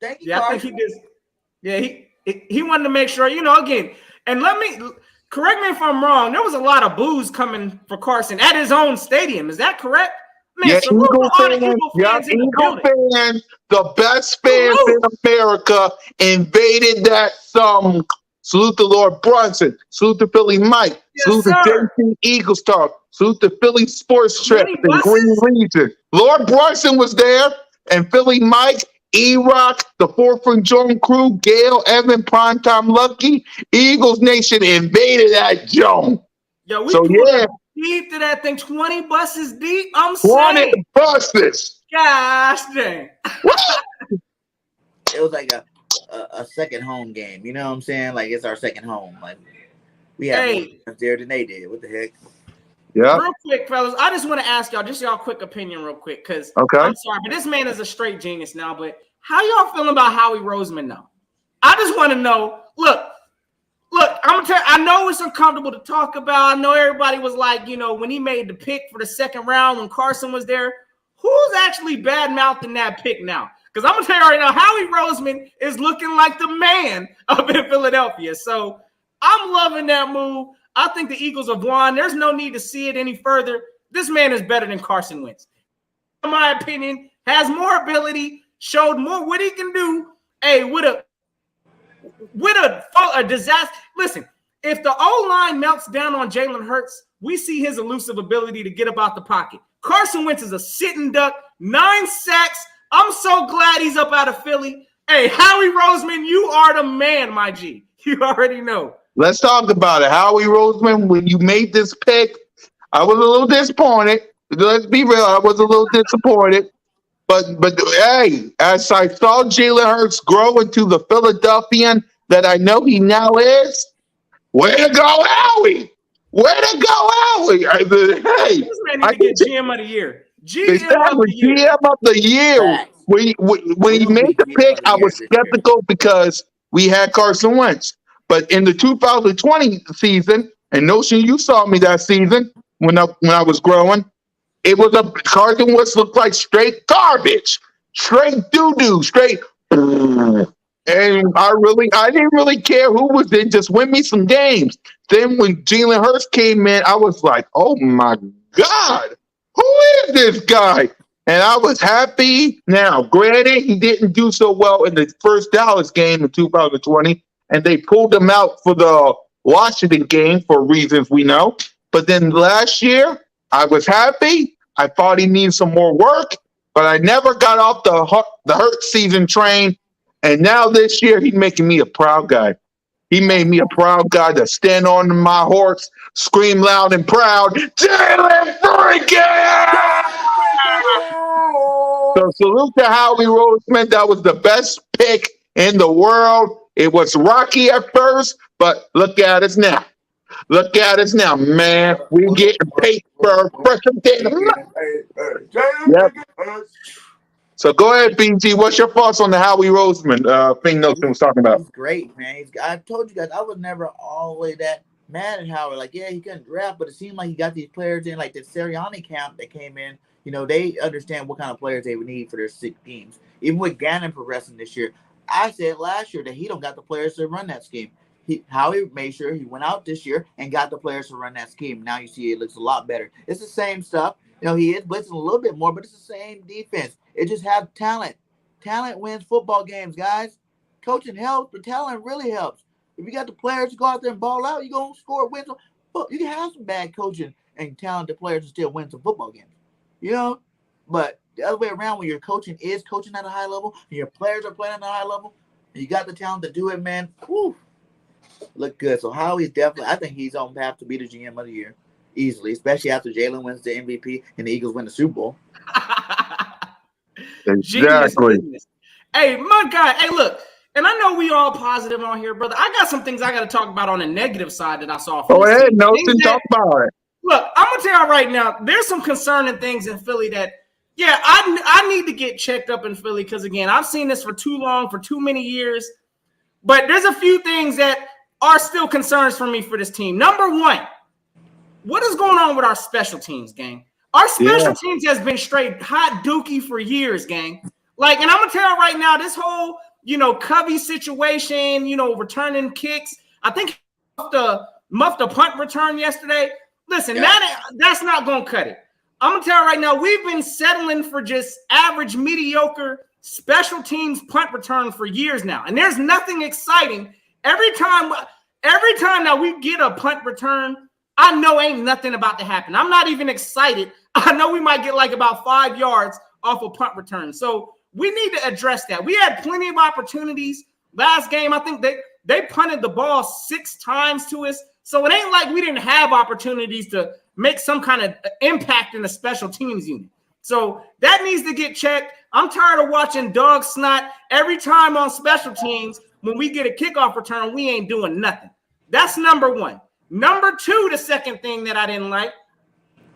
S4: Thank you, Carson.
S2: I think he did. Yeah, he wanted to make sure, again, and let me correct me if I'm wrong. There was a lot of boos coming for Carson at his own stadium. Is that correct? Man,
S1: Yeah, Eagle fans, the best fans in America, invaded that song. Salute to Lord Brunson. Salute to Philly Mike.
S2: Yes,
S1: salute to JC Eagles Talk. Salute to Philly Sports Trip and Green Region. Lord Brunson was there, and Philly Mike, E-Rock, the 4th and Joan crew, Gail, Evan, Primetime Lucky, Eagles Nation invaded that Joan.
S2: Yo, we deep to that thing, 20 buses deep. I'm
S1: 20
S2: saying.
S1: buses.
S2: Gosh dang.
S4: It was like a second home game. You know what I'm saying? Like, it's our second home. Like, we have more there than they did. What the heck?
S1: Yeah.
S2: Real quick, fellas, I just want to ask y'all, just y'all quick opinion real quick, because I'm sorry, but this man is a straight genius now, but how y'all feeling about Howie Roseman now? I just want to know, look, I'm gonna tell you, I know it's uncomfortable to talk about. I know everybody was like, when he made the pick for the second round when Carson was there, who's actually bad-mouthing that pick now? Because I'm gonna tell you right now, Howie Roseman is looking like the man up in Philadelphia. So I'm loving that move. I think the Eagles have won. There's no need to see it any further. This man is better than Carson Wentz. In my opinion, has more ability, showed more what he can do. Hey, with a disaster. Listen, if the O-line melts down on Jalen Hurts, we see his elusive ability to get up out the pocket. Carson Wentz is a sitting duck, 9 sacks. I'm so glad he's up out of Philly. Hey, Howie Roseman, you are the man, my G. You already know.
S1: Let's talk about it. Howie Roseman, when you made this pick, I was a little disappointed. Let's be real. I was a little disappointed. But hey, as I saw Jalen Hurts grow into the Philadelphian that I know he now is, way to go, Howie! Way to go, Howie! Hey,
S2: this man needs to get GM of the year.
S1: GM of the year. When he made the pick, I was skeptical because we had Carson Wentz. But in the 2020 season, and Notion, you saw me that season when I was growing, it was Carson Wentz looked like straight garbage, straight doo-doo, straight. And I didn't really care who was in, just win me some games. Then when Jalen Hurts came in, I was like, oh my God, who is this guy? And I was happy. Now, granted, he didn't do so well in the first Dallas game in 2020. and they pulled him out for the Washington game for reasons we know. But then last year, I was happy. I thought he needed some more work, but I never got off the hurt season train. And now this year, he's making me a proud guy. He made me a proud guy to stand on my horse, scream loud and proud, Jalen Freaking! So salute to Howie Roseman. That was the best pick in the world. It was rocky at first, but look at us now. Look at us now, man. We getting paper, fresh Yep. So go ahead, BG. What's your thoughts on the Howie Roseman thing Nelson was talking about?
S4: He's great, man. I told you guys I was never all the way that mad at Howard. Like, yeah, he couldn't draft, but it seemed like he got these players in, like the Sirianni camp that came in. You know, they understand what kind of players they would need for their 6 teams. Even with Gannon progressing this year, I said last year that he don't got the players to run that scheme. Howie made sure he went out this year and got the players to run that scheme. Now you see it looks a lot better. It's the same stuff. You know, he is blitzing a little bit more, but it's the same defense. It just has talent. Talent wins football games, guys. Coaching helps, but talent really helps. If you got the players to go out there and ball out, you're going to score wins. You can have some bad coaching and talented players and still win some football games. You know? But the other way around, when your coaching is coaching at a high level and your players are playing at a high level, and you got the talent to do it, man, whew, look good. So Howie's definitely, I think he's on path to be the GM of the year easily, especially after Jalen wins the MVP and the Eagles win the Super Bowl.
S1: Exactly.
S2: Genius. Hey, my guy. Hey, look, and I know we all positive on here, brother. I got some things I got to talk about on the negative side that I saw.
S1: Go ahead, Nelson. Talk about it.
S2: Look, I'm gonna tell you right now. There's some concerning things in Philly that, yeah, I need to get checked up in Philly because again, I've seen this for too long, for too many years. But there's a few things that are still concerns for me for this team. Number one, what is going on with our special teams, gang? Our special teams has been straight hot dookie for years, gang. Like, and I'm going to tell you right now, this whole, Covey situation, returning kicks, I think muffed the punt return yesterday. Listen, that's not going to cut it. I'm going to tell you right now, we've been settling for just average, mediocre special teams punt return for years now. And there's nothing exciting. Every time that we get a punt return, I know ain't nothing about to happen. I'm not even excited. I know we might get like about 5 yards off a punt return. So we need to address that. We had plenty of opportunities. Last game, I think they punted the ball 6 times to us. So it ain't like we didn't have opportunities to make some kind of impact in the special teams unit. So that needs to get checked. I'm tired of watching dog snot every time on special teams. When we get a kickoff return, we ain't doing nothing. That's number one. Number two, the second thing that I didn't like,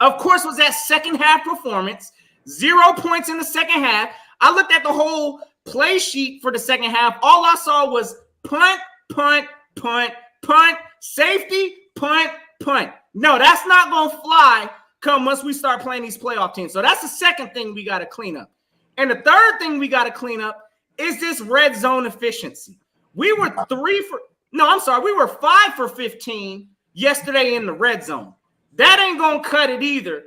S2: of course, was that second half performance. 0 points in the second half. I looked at the whole play sheet for the second half. All I saw was punt, punt, punt, punt, safety, punt, punt. No, that's not going to fly come once we start playing these playoff teams. So that's the second thing we got to clean up. And the third thing we got to clean up is this red zone efficiency. We were 5 for 15 yesterday in the red zone. That ain't going to cut it either,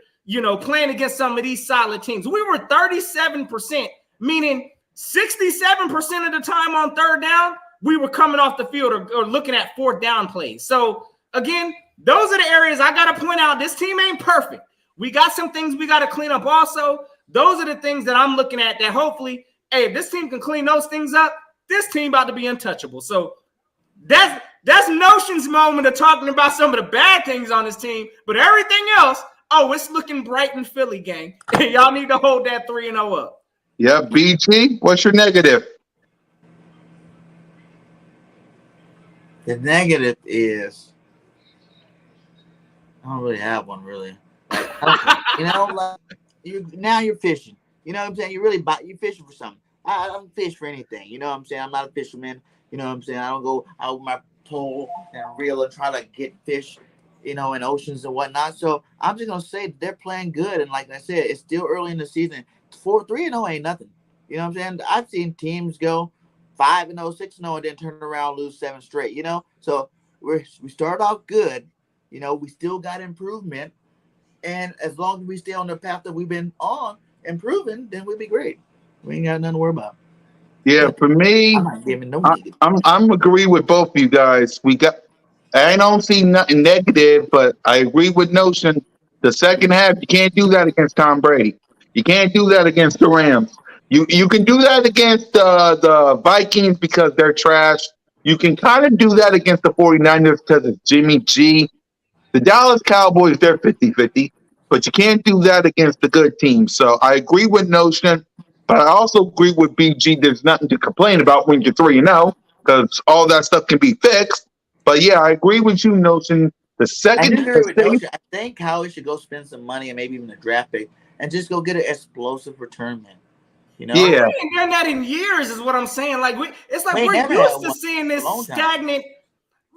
S2: playing against some of these solid teams. We were 37%, meaning 67% of the time on third down, we were coming off the field or looking at fourth down plays. So, again, those are the areas I got to point out. This team ain't perfect. We got some things we got to clean up also. Those are the things that I'm looking at that hopefully, hey, if this team can clean those things up, this team about to be untouchable. So that's Notion's moment of talking about some of the bad things on this team, but everything else, it's looking bright in Philly, gang. Y'all need to hold that 3-0 up.
S1: Yeah, BG, what's your negative?
S4: The negative is I don't really have one, really. Now you're fishing. You know what I'm saying? You're fishing for something. I don't fish for anything. You know what I'm saying? I'm not a fisherman. You know what I'm saying? I don't go out with my pole and reel and try to get fish, in oceans and whatnot. So I'm just going to say they're playing good. And like I said, it's still early in the season. 3-0 ain't nothing. You know what I'm saying? I've seen teams go 5-0, 6-0, and then turn around and lose 7 straight, So we start off good. We still got improvement. And as long as we stay on the path that we've been on, improving, then we'll be great. We ain't got nothing to worry about.
S1: Yeah, for me,
S4: I'm not giving no
S1: I,
S4: nigga.
S1: I'm agree with both of you guys. I don't see nothing negative, but I agree with Notion. The second half, you can't do that against Tom Brady. You can't do that against the Rams. You can do that against the Vikings because they're trash. You can kind of do that against the 49ers because it's Jimmy G. The Dallas Cowboys, they're 50-50, but you can't do that against the good teams. So I agree with Notion, but I also agree with BG. There's nothing to complain about when you're 3-0 because all that stuff can be fixed. But yeah, I agree with you, Notion. The
S4: I
S1: second,
S4: do agree with Notion. I think Howard should go spend some money and maybe even a draft pick and just go get an explosive return man. You know?
S1: yeah,
S2: We ain't done that in years, is what I'm saying. Like it's like
S4: We
S2: we're
S4: never
S2: used
S4: had
S2: to
S4: one
S2: seeing
S4: for a
S2: this
S4: long time.
S2: stagnant.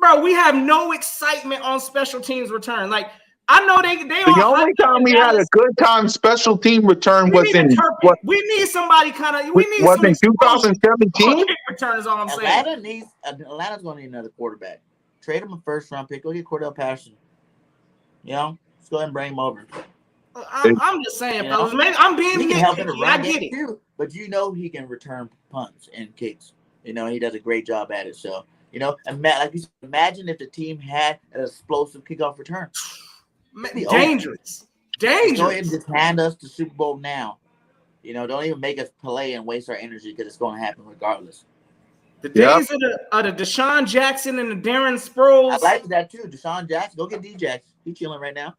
S2: Bro, we have no excitement on special teams return. Like I know they
S1: the
S2: all
S1: only
S2: hyped up
S1: time
S2: in
S1: we had a
S2: Dallas.
S1: good time special team return
S2: We
S1: was
S2: need a
S1: in
S2: turpin. We need somebody kind of. We need some explosion.
S1: 2017.
S2: Kick return is all I'm saying.
S4: Atlanta's going to need another quarterback. Trade him a first round pick. Go get Cordell Patterson. You know, let's go ahead and bring him over.
S2: I'm just saying,
S4: You
S2: fellas.
S4: know?
S2: Man, I'm being
S4: He can help in the
S2: nitpicky. I
S4: run
S2: get
S4: game
S2: it.
S4: too, but you know he can return punts and kicks. You know, he does a great job at it. So, you know, like you said, imagine if the team had an explosive kickoff return.
S2: Dangerous.
S4: Just go ahead and
S2: Dangerous.
S4: just hand us the Super Bowl now. You know, don't even make us play and waste our energy because it's going to happen regardless.
S2: The days of the Deshaun Jackson and the Darren Sproles.
S4: I like that too. Deshaun Jackson, go get D-Jax. He's chilling right now.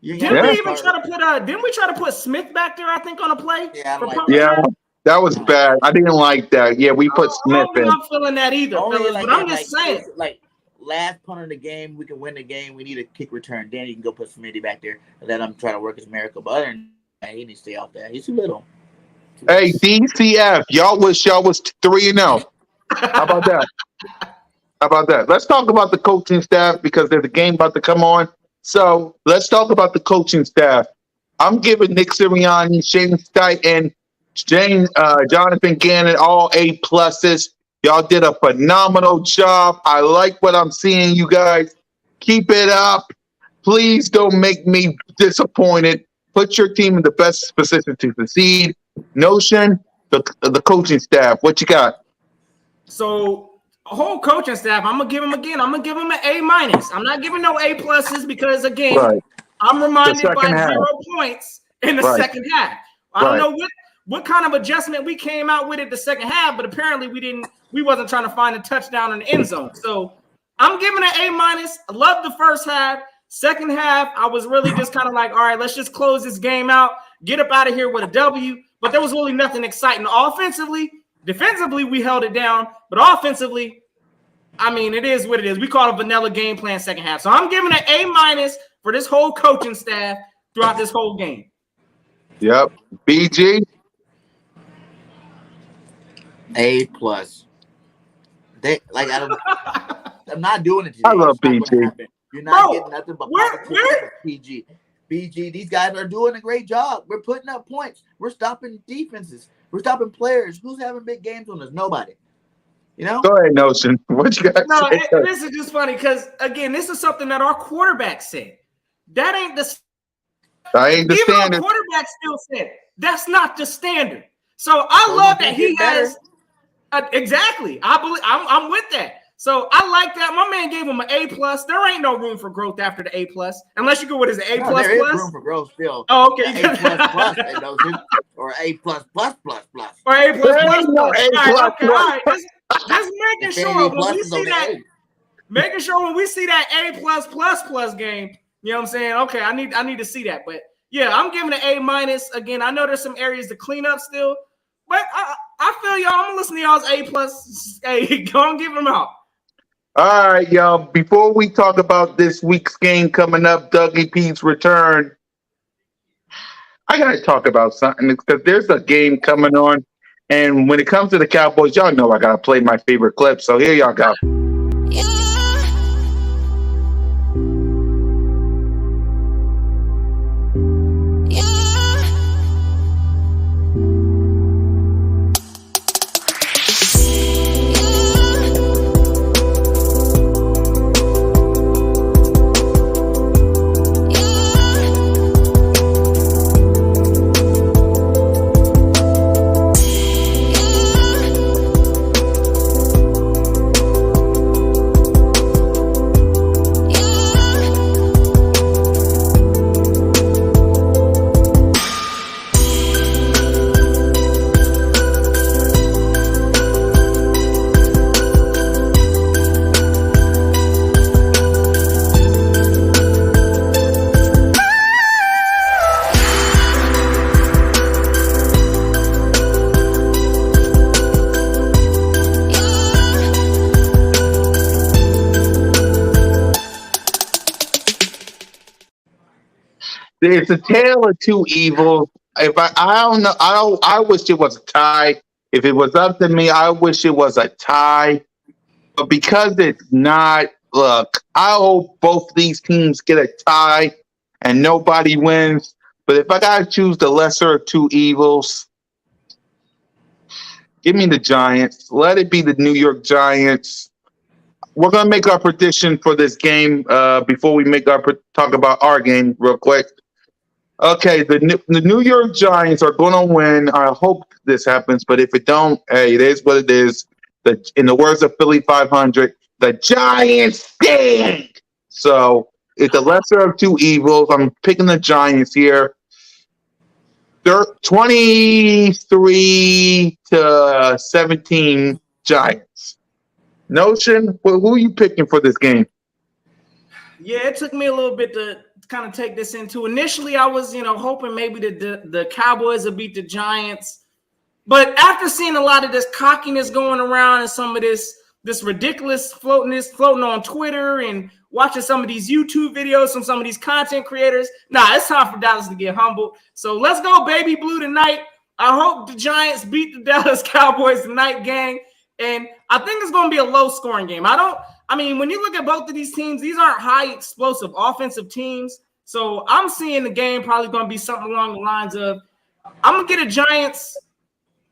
S2: Didn't we even try to put Didn't we try to put Smith back there? I think on a play.
S4: Yeah, I don't like
S1: Yeah, that was bad. I didn't like that. Yeah, we put Smith in.
S2: I'm feeling that either, fellas. But I'm just saying,
S4: like last punt of the game, we can win the game. We need a kick return. Then you can go put Smitty back there and let him try to work his miracle. But other than that, he needs to stay off that. He's too little.
S1: Hey, DCF, y'all wish y'all was 3-0. How about that? How about that? Let's talk about the coaching staff because there's a game about to come on. So let's talk about the coaching staff. I'm giving Nick Sirianni, Shane Steichen, Jonathan Gannon all A+. Y'all did a phenomenal job. I like what I'm seeing, you guys. Keep it up. Please don't make me disappointed. Put your team in the best position to succeed. Notion, the coaching staff. What you got?
S2: So a whole coaching staff, I'm gonna give him again. I'm gonna give him an A-. I'm not giving no A+ because again,
S1: Right.
S2: I'm reminded by
S1: half.
S2: 0 points in the second half. I don't know what kind of adjustment we came out with at the second half, but apparently we wasn't trying to find a touchdown in the end zone. So I'm giving an A-. I love the first half. Second half, I was really just kind of like, all right, let's just close this game out, get up out of here with a W. But there was really nothing exciting. Offensively, defensively, we held it down. But offensively, I mean, it is what it is. We call it a vanilla game plan second half. So I'm giving an A- for this whole coaching staff throughout this whole game.
S1: Yep. BG?
S4: A+. I'm not doing it today.
S1: I love
S4: It's not
S1: BG.
S4: gonna happen. You're not getting nothing but positivity from PG. BG, these guys are doing a great job. We're putting up points. We're stopping defenses. We're stopping players. Who's having big games on us? Nobody. You know?
S1: Go ahead, Notion. What you got?
S2: No, this is just funny because, again, this is something that our quarterback said. That ain't the
S1: standard.
S2: Even our quarterback still said that's not the standard. So I love that he has exactly. I believe I'm with that. So I like that. My man gave him an A+. There ain't no room for growth after the A+, unless you go with his A++.
S4: There is room for growth still.
S2: Oh, okay.
S4: A++, or A+++++.
S2: Or A+++.
S1: No A++.
S2: All right. Just making sure when we see that, when we see that A+++ game, you know what I'm saying? Okay, I need to see that. But yeah, I'm giving it A-. Again, I know there's some areas to clean up still, but I feel y'all. I'm gonna listen to y'all's A+. Hey, go and give them out.
S1: All right, y'all. Before we talk about this week's game coming up, Dougie P's return, I gotta talk about something because there's a game coming on, and when it comes to the Cowboys, y'all know I gotta play my favorite clip. So here y'all go. It's a tale of two evils. If I don't know, I wish it was a tie. If it was up to me, I wish it was a tie. But because it's not, look, I hope both these teams get a tie and nobody wins. But if I gotta choose the lesser of two evils, give me the Giants. Let it be the New York Giants. We're gonna make our prediction for this game before we talk about our game real quick. Okay, the New York Giants are going to win. I hope this happens, but if it don't, hey, it is what it is. In the words of Philly 500, the Giants stink. So it's the lesser of two evils. I'm picking the Giants here. They're 23-17 Giants. Notion, who are you picking for this game?
S2: Yeah, it took me a little bit to kind of take this into. Initially, I was, hoping maybe the Cowboys would beat the Giants. But after seeing a lot of this cockiness going around and some of this ridiculous floating on Twitter and watching some of these YouTube videos from some of these content creators, it's time for Dallas to get humbled. So let's go baby blue tonight. I hope the Giants beat the Dallas Cowboys tonight, gang. And I think it's going to be a low-scoring game. When you look at both of these teams, these aren't high explosive offensive teams. So I'm seeing the game probably going to be something along the lines of, I'm going to get a Giants.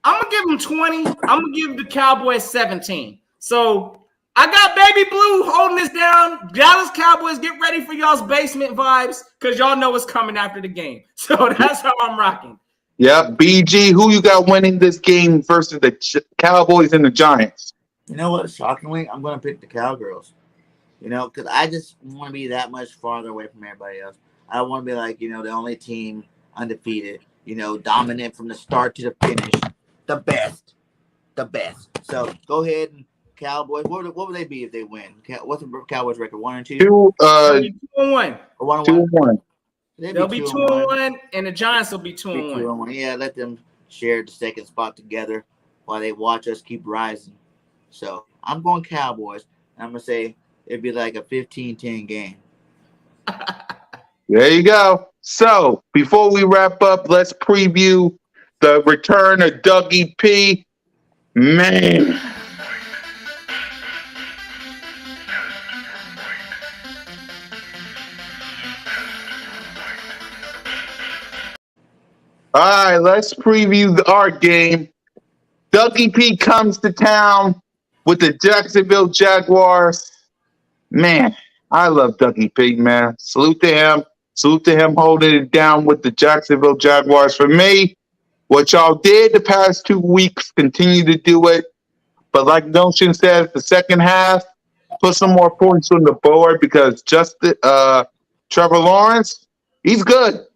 S2: I'm going to give them 20. I'm going to give the Cowboys 17. So I got baby blue holding this down. Dallas Cowboys, get ready for y'all's basement vibes because y'all know what's coming after the game. So that's how I'm rocking.
S1: Yeah, BG, who you got winning this game versus the Cowboys and the Giants?
S4: You know what? Shockingly, I'm going to pick the Cowgirls. Because I just want to be that much farther away from everybody else. I don't want to be like, the only team undefeated, dominant from the start to the finish. The best. So go ahead and Cowboys. What would they be if they win? What's the Cowboys record? 1-2?
S2: 2-1.
S4: Or
S1: 2-1.
S2: They'll be 2-1, and the Giants will be 2-1.
S4: Yeah, let them share the second spot together while they watch us keep rising. So I'm going Cowboys. And I'm going to say it'd be like a 15-10 game.
S1: There you go. So before we wrap up, let's preview the return of Dougie P. Man. All right, let's preview our game. Dougie P comes to town with the Jacksonville Jaguars. Man, I love Dougie P, man. Salute to him. Salute to him holding it down with the Jacksonville Jaguars. For me, what y'all did the past 2 weeks, continue to do it. But like Notion says, the second half, put some more points on the board because Trevor Lawrence, he's good.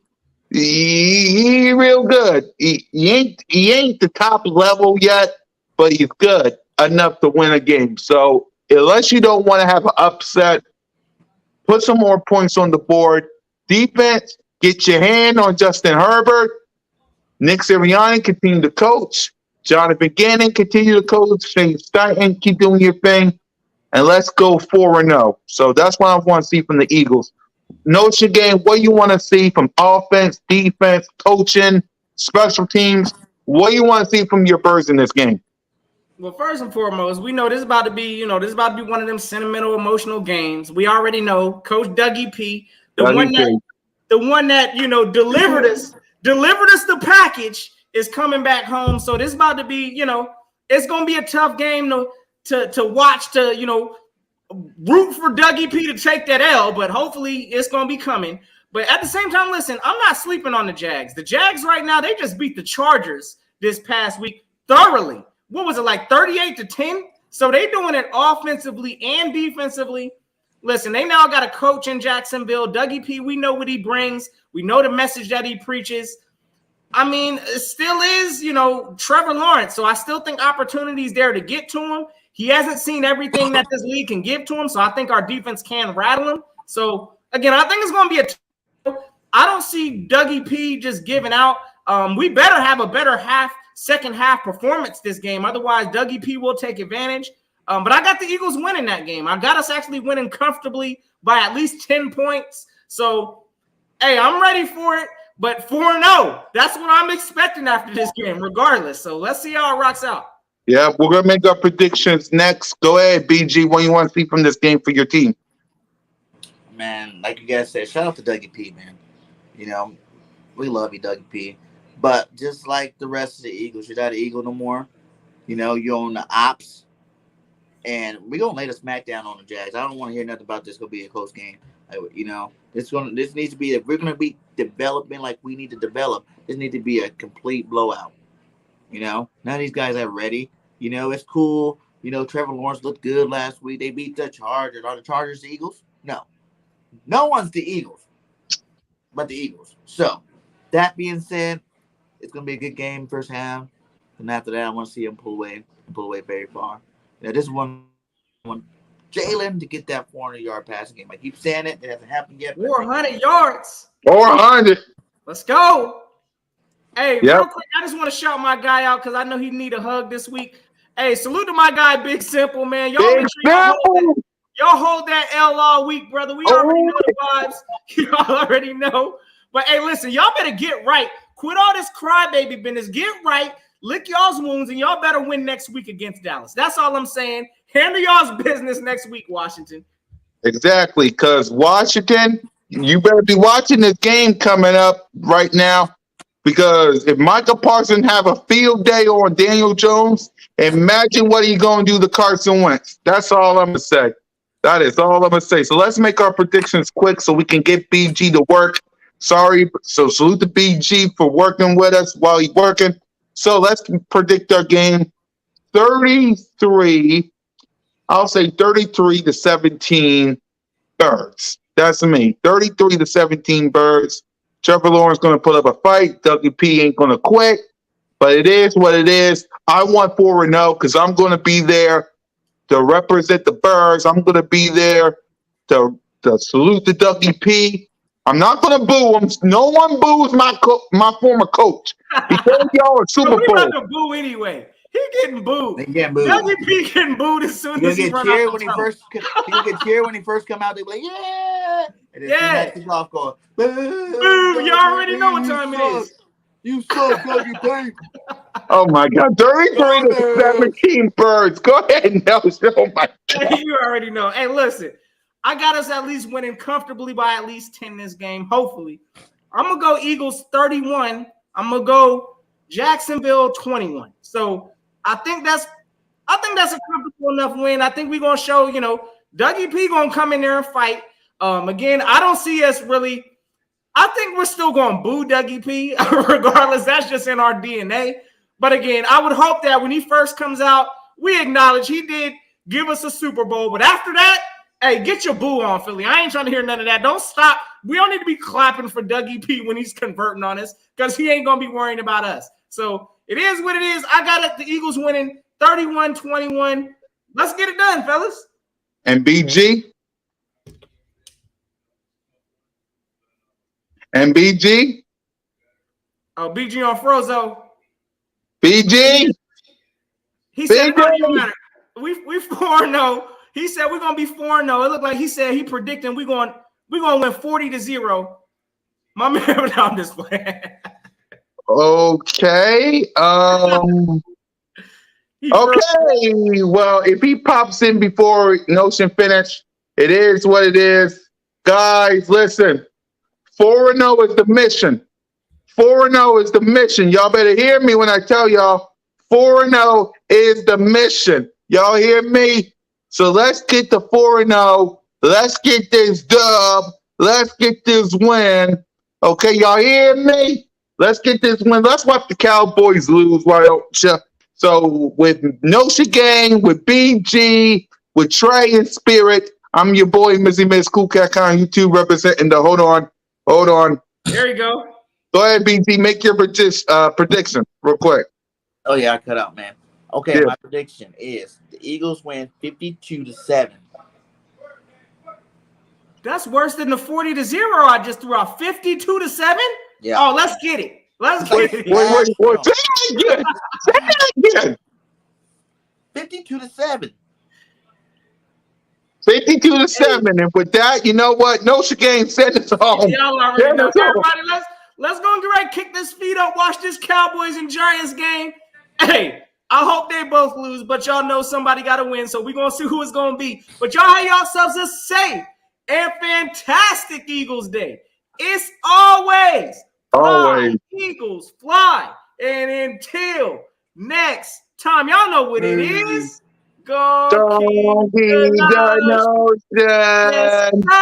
S1: He real good. He ain't the top level yet, but he's good enough to win a game. So unless you don't want to have an upset, put some more points on the board. Defense, get your hand on Justin Herbert. Nick Sirianni, continue to coach. Jonathan Gannon, continue to coach. Shane Steichen, keep doing your thing. And let's go 4-0. So that's what I want to see from the Eagles. Notion game, what you want to see from offense, defense, coaching, special teams? What do you want to see from your Birds in this game?
S2: Well, first and foremost, we know this is about to be, one of them sentimental, emotional games. We already know Coach Dougie P, the one that delivered us the package, is coming back home. So this is about to be, it's going to be a tough game to watch, to root for Dougie P to take that L, but hopefully it's going to be coming. But at the same time, listen, I'm not sleeping on the Jags. The Jags right now, they just beat the Chargers this past week thoroughly. What was it, like 38-10? So they doing it offensively and defensively. Listen, they now got a coach in Jacksonville. Dougie P, we know what he brings. We know the message that he preaches. It still is, Trevor Lawrence. So I still think opportunities there to get to him. He hasn't seen everything that this league can give to him, so I think our defense can rattle him. So, again, I think it's going to be I don't see Dougie P just giving out. We better have a better second half performance this game. Otherwise, Dougie P will take advantage. But I got the Eagles winning that game. I got us actually winning comfortably by at least 10 points. So, Hey, I'm ready for it. But 4-0, that's what I'm expecting after this game, regardless. So let's see how it rocks out.
S1: Yeah, we're gonna make our predictions next. Go ahead, BG. What do you want to see from this game for your team?
S4: Man, like you guys said, shout out to Dougie P, man. You know, we love you, Dougie P. But just like the rest of the Eagles, you're not an Eagle no more. You know, you're on the ops. And we're gonna lay the smack down on the Jags. I don't want to hear nothing about this gonna be a close game. You know, this needs to be, if we're gonna be developing like we need to develop, this needs to be a complete blowout. You know, none of these guys are ready. You know, it's cool. You know, Trevor Lawrence looked good last week. They beat the Chargers. Are the Chargers the Eagles? No. No one's the Eagles but the Eagles. So, that being said, it's going to be a good game first half. And after that, I want to see him pull away very far. You know, this is one Jalen to get that 400-yard passing game. I keep saying it. It hasn't happened yet.
S2: 400 yards.
S1: 400.
S2: Let's go. Hey,
S1: Yep.
S2: real quick, I just want to shout my guy out because I know he need a hug this week. Hey, salute to my guy, Big Simple, man. Y'all make sure y'all hold that L all week, brother. We already know the vibes. Y'all already know. But, hey, listen, y'all better get right. Quit all this crybaby business. Get right. Lick y'all's wounds, and y'all better win next week against Dallas. That's all I'm saying. Handle y'all's business next week, Washington.
S1: Exactly, because Washington, you better be watching this game coming up right now. Because if Michael Parsons have a field day on Daniel Jones, imagine what he's going to do to Carson Wentz. That's all I'm going to say. That is all I'm going to say. So let's make our predictions quick so we can get BG to work. Sorry. So salute to BG for working with us while he's working. So let's predict our game. 33, I'll say 33-17 Birds. That's me. 33-17 Birds. Trevor Lawrence going to put up a fight. Dougie P ain't going to quit. But it is what it is. I want 4-0 because I'm going to be there to represent the Birds. I'm going to be there to salute the Dougie P. I'm not going to boo him. No one boos my former coach. He told y'all a Super Bowl.
S2: We're not going to boo anyway. He getting booed.
S4: They getting booed.
S2: Dougie P getting booed as soon as he run out
S4: when he first. He'll get cheered when he first come out. They be like, yeah. And then
S2: Yeah.
S4: off going,
S2: boo. You already know what time it is.
S4: You suck, Dougie P.
S1: Oh my God, 33-17 Birds. Go ahead, Nelson. Oh my God.
S2: You already know. Hey, listen, I got us at least winning comfortably by at least 10 this game. Hopefully, I'm gonna go Eagles 31. I'm gonna go Jacksonville 21. So I think that's a comfortable enough win. I think we're gonna show, Dougie P gonna come in there and fight. Again, I don't see us really. I think we're still going to boo Dougie P regardless. That's just in our DNA. But again, I would hope that when he first comes out, we acknowledge he did give us a Super Bowl. But after that, hey, get your boo on, Philly. I ain't trying to hear none of that. Don't stop. We don't need to be clapping for Dougie P when he's converting on us because he ain't going to be worrying about us. So it is what it is. I got the Eagles winning 31-21. Let's get it done, fellas.
S1: And BG? And BG?
S2: Oh, BG on Frozo.
S1: BG?
S2: He said it don't even matter. We 4-0. He said we're gonna be 4-0. It looked like he said he predicting we're gonna win 40-0. My man, I'm just playing.
S1: Okay. Okay. Well, if he pops in before Notion finish, it is what it is. Guys, listen. 4-0 is the mission. 4-0 is the mission. Y'all better hear me when I tell y'all 4-0 is the mission. Y'all hear me? So let's get the 4-0. Let's get this dub. Let's get this win. Okay, y'all hear me? Let's get this win. Let's watch the Cowboys lose. Why don't you? So with Notion Gang, with BG, with Trey and Spirit, I'm your boy, Mizzy Miz Cool Cat on YouTube representing the Hold on.
S2: There you go.
S1: Go ahead, BT. Make your prediction real quick.
S4: Oh, yeah, I cut out, man. Okay,
S1: Yeah.
S4: My prediction is the Eagles win 52-7.
S2: That's worse than the 40-0 I just threw out. 52-7?
S4: Yeah.
S2: Oh, let's get it. Let's get it.
S1: Wait. Say it again.
S4: 52-7.
S1: 52-7. And with that, you know what? Noша game send us home.
S2: Y'all already
S1: Send
S2: know.
S1: us home.
S2: Everybody, let's go and get ready, kick this feet up, watch this Cowboys and Giants game. Hey, I hope they both lose, but y'all know somebody got to win, so we're going to see who it's going to be. But y'all have yourselves a safe and fantastic Eagles Day. It's always fly, Eagles, fly. And until next time, y'all know what it is. Go
S1: Don't
S2: keep
S1: be
S2: the
S1: the
S2: notion.
S1: notion.
S2: Yes, sir.